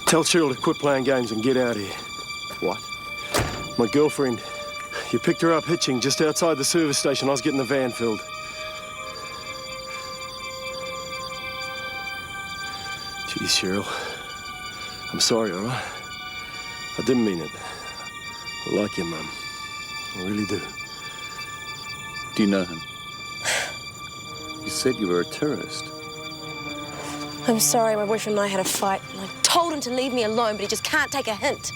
Tell Cheryl to quit playing games and get out of here. What? My girlfriend. You picked her up hitching just outside the service station. I was getting the van filled. Geez, Cheryl. I'm sorry, all right? I didn't mean it. I like you, Mum. I really do. Do you know him? You said you were a tourist. I'm sorry, my boyfriend and I had a fight. And I told him to leave me alone, but he just can't take a hint.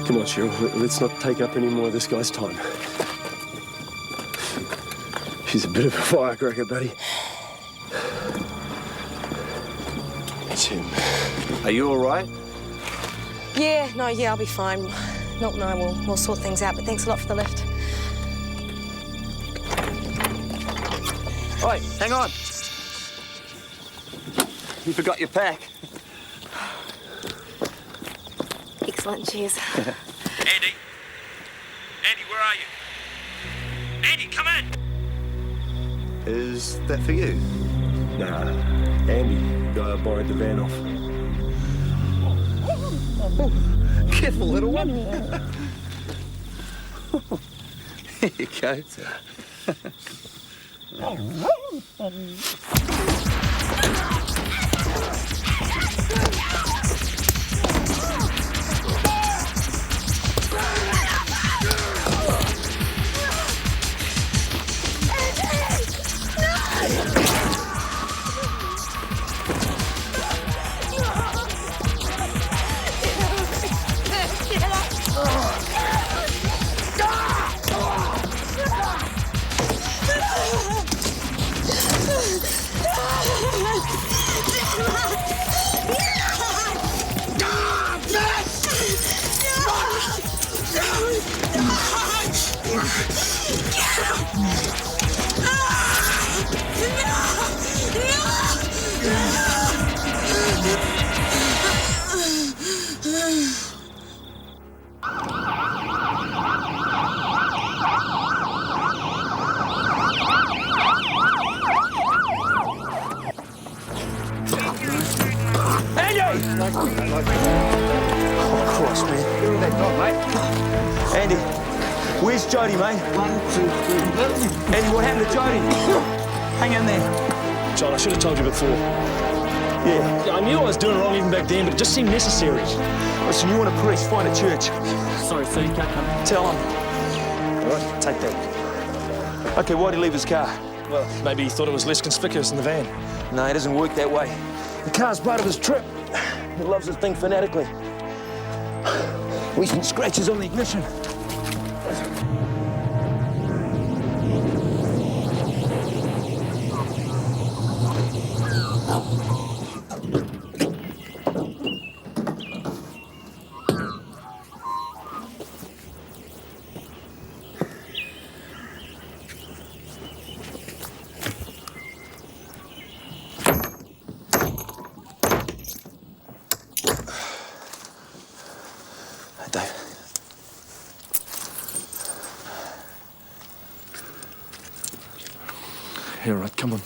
Come on, Cheryl. Let's not take up any more of this guy's time. She's a bit of a firecracker, buddy. It's him. Are you all right? Yeah, I'll be fine. Milton and I will sort things out, but thanks a lot for the lift. Oi, hang on. You forgot your pack. Excellent, cheers. Andy? Andy, where are you? Andy, come in! Is that for you? Nah, Andy, guy I borrowed the van off. Careful, little one. Here you go. Oh, Christ, man. Give me that dog, mate. Andy, where's Jody, mate? 1, 2, 3. Andy, what happened to Jody? Hang in there. John, I should have told you before. Yeah. I knew I was doing wrong even back then, but it just seemed necessary. Listen, you want a priest, find a church. Sorry, sir, you can't come. Tell him. All right, take that. Okay, why'd he leave his car? Well, maybe he thought it was less conspicuous in the van. No, it doesn't work that way. The car's part of his trip. He loves this thing fanatically. Recent scratches on the ignition. Dave. Here, right, come on.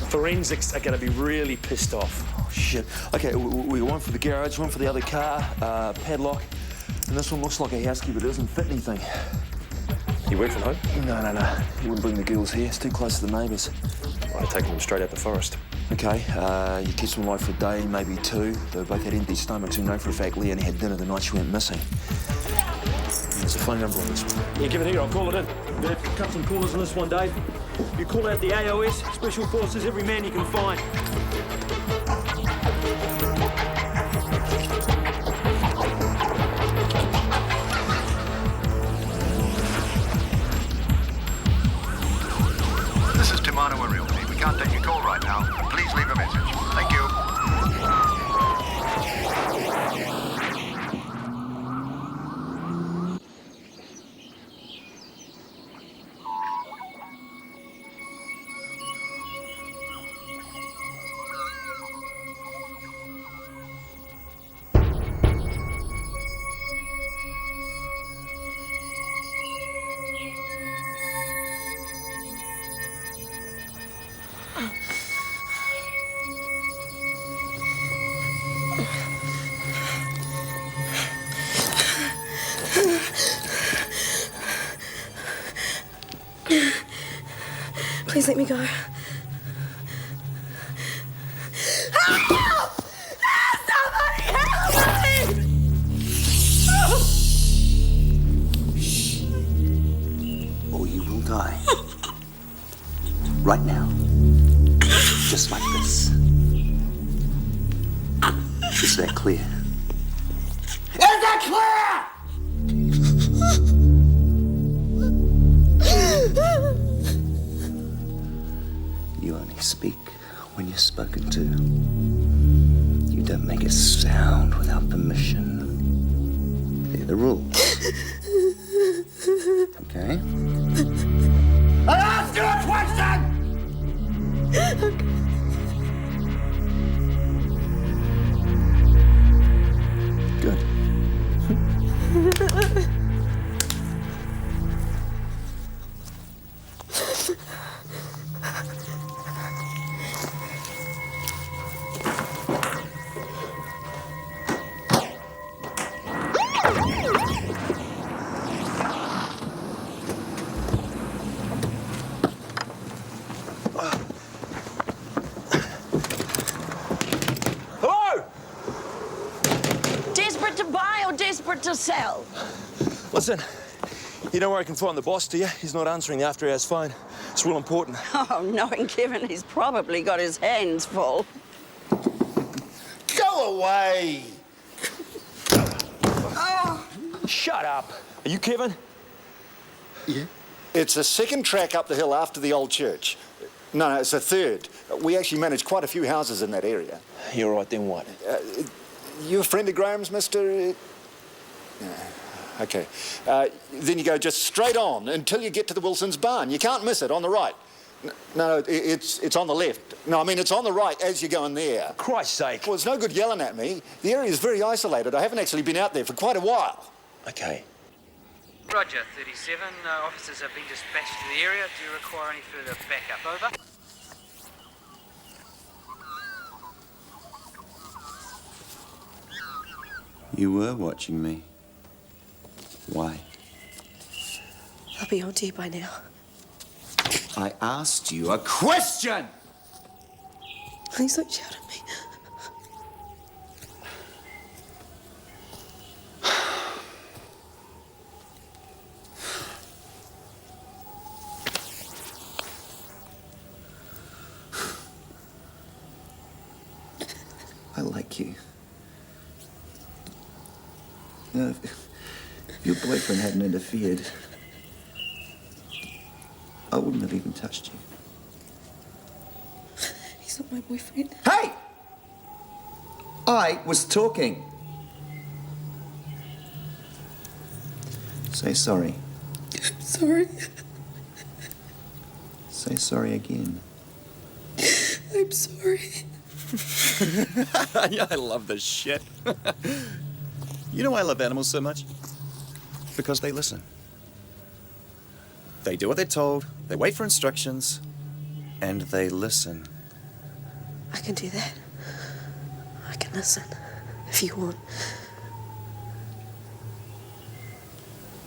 Forensics are going to be really pissed off. Oh, shit. Okay, we got one for the garage, one for the other car, padlock, and this one looks like a housekeeper. It doesn't fit anything. You work from home? No. You wouldn't bring the girls here. It's too close to the neighbours. I'd take them straight out the forest. Okay, you keep them alive for a day, maybe 2. They both had empty stomachs. You know for a fact Lee only had dinner the night she went missing. There's a phone number on this one. Yeah, give it here, I'll call it in. Dave, cut some corners on this one, Dave. You call out the AOS, Special Forces, every man you can find. This is Timano Realty. We can't take your call right now, but please leave a message. Thank you. Please let me go. Help! Somebody help me! Or you will die. Right now. Just like this. Is that clear? Is that clear? You only speak when you're spoken to. You don't make a sound without permission. They're the rules. Okay? I asked you a question! Good. Hello? Desperate to buy or desperate to sell? Listen, you know where I can find the boss, do you? He's not answering the after-hours phone. It's real important. Oh, knowing Kevin, he's probably got his hands full. Go away! shut up. Are you Kevin? Yeah. It's the second track up the hill after the old church. No, it's the third. We actually manage quite a few houses in that area. You're right, then what? You a friend of Graham's, Mr.? Okay. Then you go just straight on until you get to the Wilson's barn. You can't miss it, on the right. No, it's on the left. No, I mean, it's on the right as you're going there. For Christ's sake. Well, it's no good yelling at me. The area is very isolated. I haven't actually been out there for quite a while. Okay. Roger, 37. Officers have been dispatched to the area. Do you require any further backup? Over. You were watching me. Why? I'll be on to you by now. I asked you a question! Please don't shout at me. I like you. You know, if your boyfriend hadn't interfered, I wouldn't have even touched you. He's not my boyfriend. Hey! I was talking. Say sorry. I'm sorry. Say sorry again. I'm sorry. Yeah, I love this shit. You know why I love animals so much? Because they listen. They do what they're told, they wait for instructions, and they listen. I can do that. I can listen, if you want.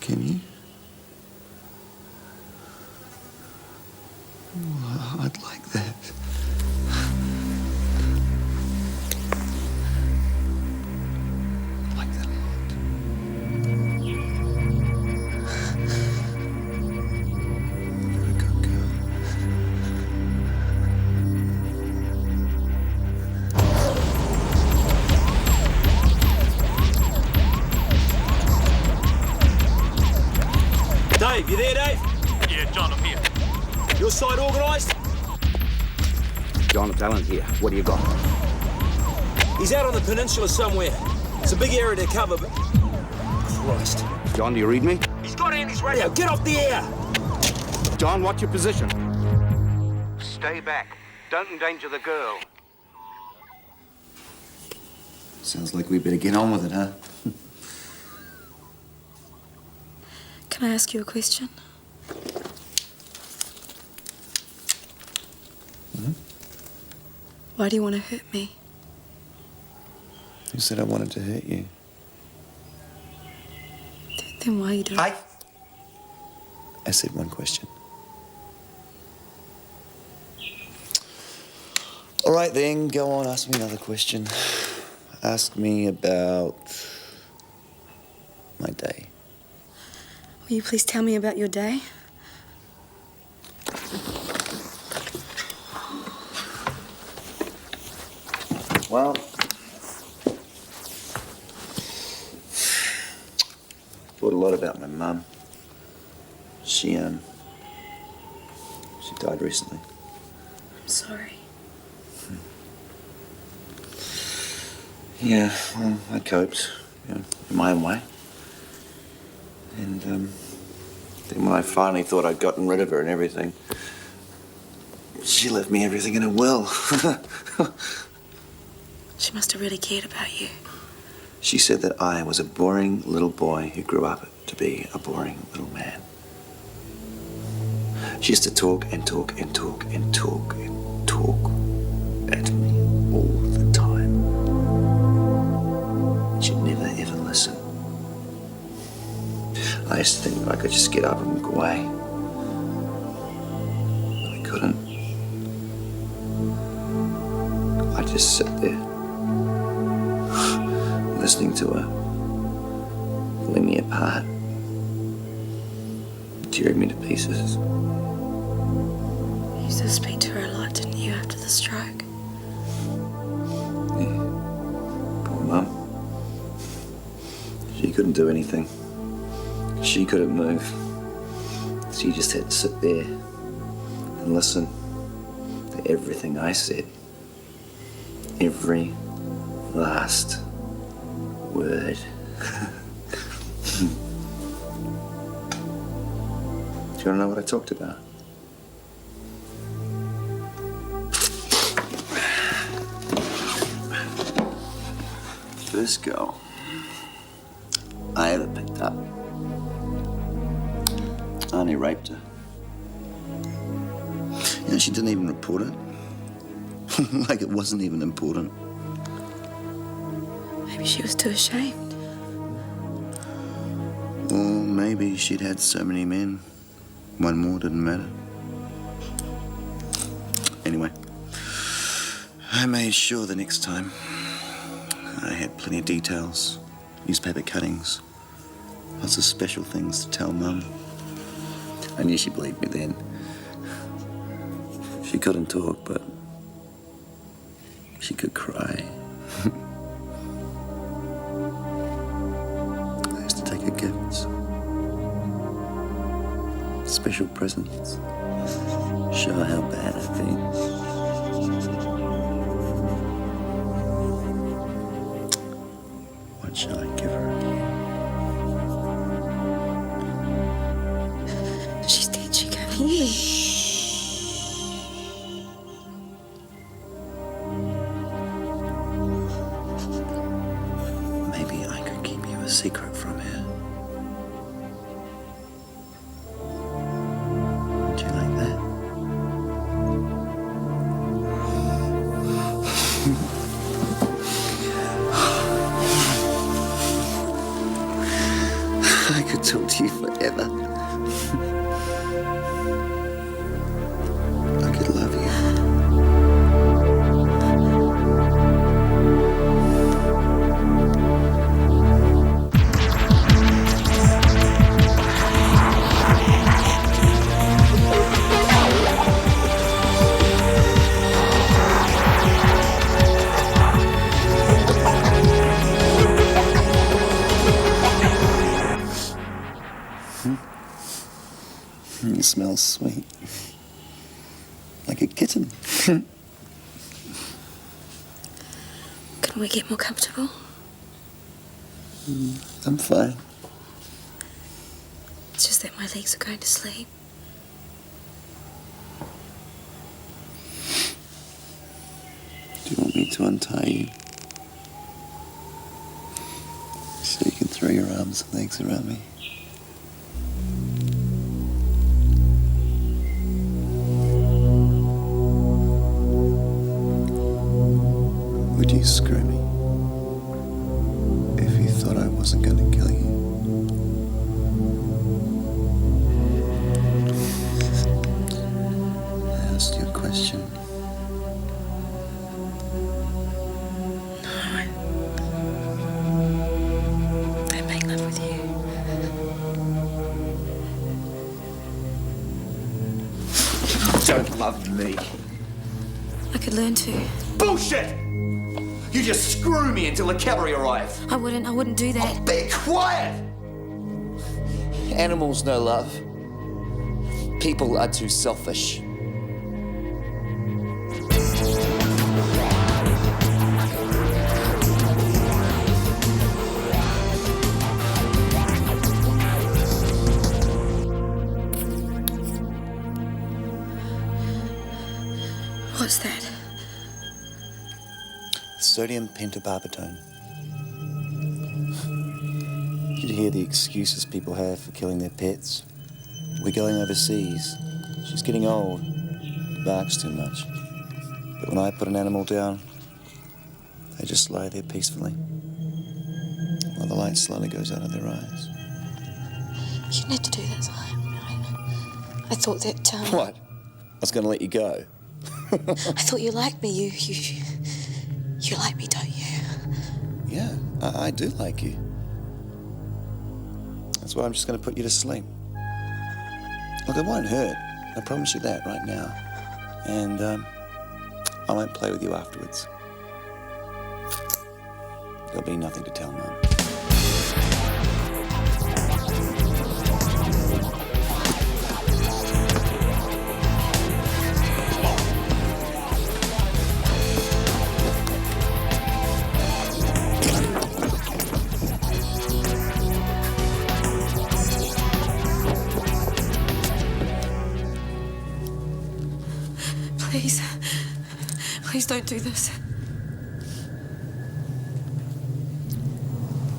Can you? Oh, I'd like that. I'd like that a lot. You're a good girl. Dave, you there, Dave? Yeah, John, I'm here. Your side organised? John Talent here. What do you got? He's out on the peninsula somewhere. It's a big area to cover, but... Christ. John, do you read me? He's got Andy's radio. Get off the air! John, what's your position? Stay back. Don't endanger the girl. Sounds like we better get on with it, huh? Can I ask you a question? Why do you want to hurt me? Who said I wanted to hurt you? Then why are you doing I said one question. All right, then, go on, ask me another question. Ask me about my day. Will you please tell me about your day? Well, thought a lot about my mum. She died recently. I'm sorry. Yeah, well, I coped, you know, in my own way. And then when I finally thought I'd gotten rid of her and everything, she left me everything in a will. She must have really cared about you. She said that I was a boring little boy who grew up to be a boring little man. She used to talk and talk and talk and talk and talk at me all the time. She'd never ever listen. I used to think that I could just get up and walk away. But I couldn't. I'd just sit there, listening to her, pulling me apart, tearing me to pieces. You used to speak to her a lot, didn't you, after the stroke? Yeah. Poor Mum. She couldn't do anything. She couldn't move. She just had to sit there and listen to everything I said. Every last word. Do you want to know what I talked about? First girl I ever picked up. I only raped her. You know, she didn't even report it. Like it wasn't even important. Maybe she was too ashamed. Or maybe she'd had so many men, one more didn't matter. Anyway, I made sure the next time I had plenty of details, newspaper cuttings, lots of special things to tell Mum. I knew she believed me then. She couldn't talk, but she could cry. I used to take her gifts, special presents, show her how bad I've been. What shall I give her? She's dead. She can't hear me. Maybe I could keep you a secret from her. Would you like that? I could talk to you forever. I could love you. You smell sweet. Like a kitten. Can we get more comfortable? I'm fine. It's just that my legs are going to sleep. Do you want me to untie you? So you can throw your arms and legs around me? Would you screw me if you thought I wasn't going to kill you? I asked you a question. I make love with you. Don't love me. I could learn to. Bullshit! You just screw me until the cavalry arrive. I wouldn't do that. Be quiet! Animals know love. People are too selfish. What's that? Sodium pentobarbital. You'd hear the excuses people have for killing their pets. We're going overseas. She's getting old. Barks too much. But when I put an animal down, they just lie there peacefully, while the light slowly goes out of their eyes. You didn't have to do that. I thought that. What? I was going to let you go. I thought you liked me. You like me, don't you? Yeah, I do like you. That's why I'm just going to put you to sleep. Look, it won't hurt. I promise you that right now. And I won't play with you afterwards. There'll be nothing to tell Mum. Please don't do this.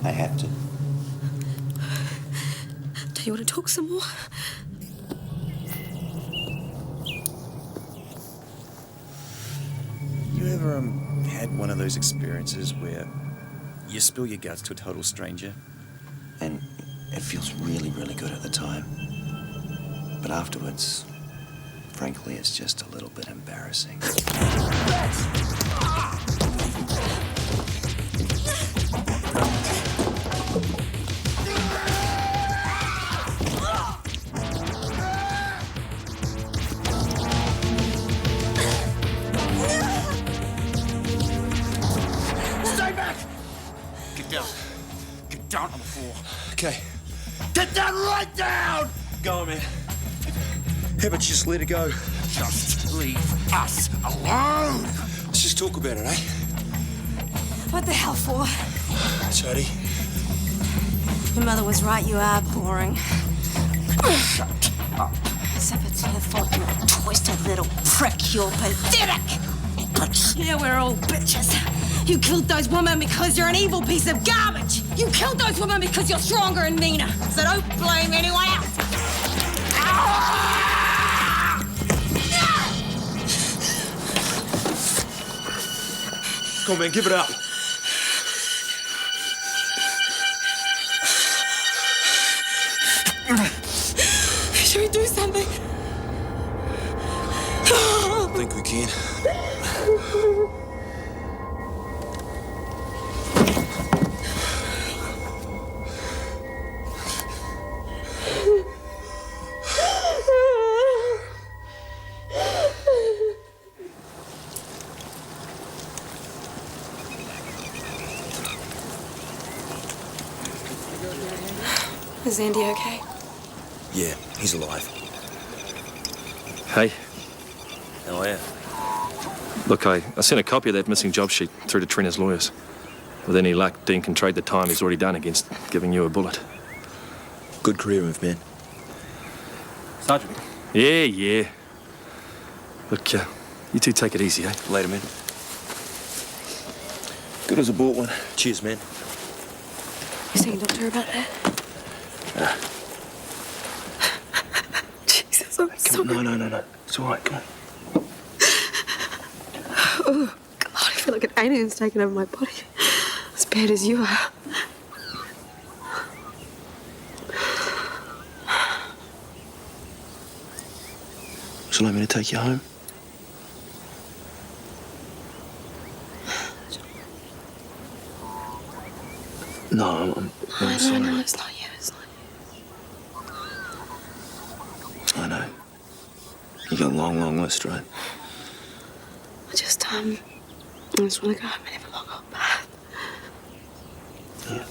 I have to. Do you want to talk some more? You ever had one of those experiences where you spill your guts to a total stranger? And it feels really, really good at the time. But afterwards, frankly, it's just a little bit embarrassing. Stay back! Get down. Get down on the floor. Okay. Get down right down! Go on, man. How about you just let it go? Just leave us alone! Let's just talk about it, eh? What the hell for? Jody. Your mother was right, you are boring. Shut up. As if it's her fault, you twisted little prick. You're pathetic! Bitch. Yeah, we're all bitches. You killed those women because you're an evil piece of garbage. You killed those women because you're stronger and meaner. So don't blame anyone else. Come on, man, give it up. Should we do something? I think we can. Is Andy okay? Yeah, he's alive. Hey, How are you? look, I sent a copy of that missing job sheet through to Trina's lawyers. With any luck, Dean can trade the time he's already done against giving you a bullet. Good career move, man. Sergeant? Yeah. Look, you two take it easy, eh? Later, man. Good as a bought one. Cheers, man. You seeing a doctor about that? Jesus, I'm sorry. No. It's all right, come on. Oh, God, I feel like an alien's taken over my body. As bad as you are. Would you like me to take you home? No, I'm sorry. No, it's not you, it's not you. I know. You got a long list, right? I just want to go home and have a long hot bath. Yeah.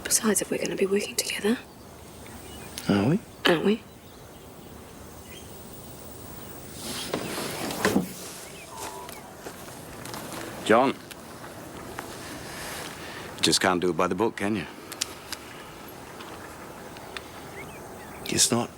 Besides, if we're going to be working together, Are we? aren't we? John. You just can't do it by the book, can you? Guess not.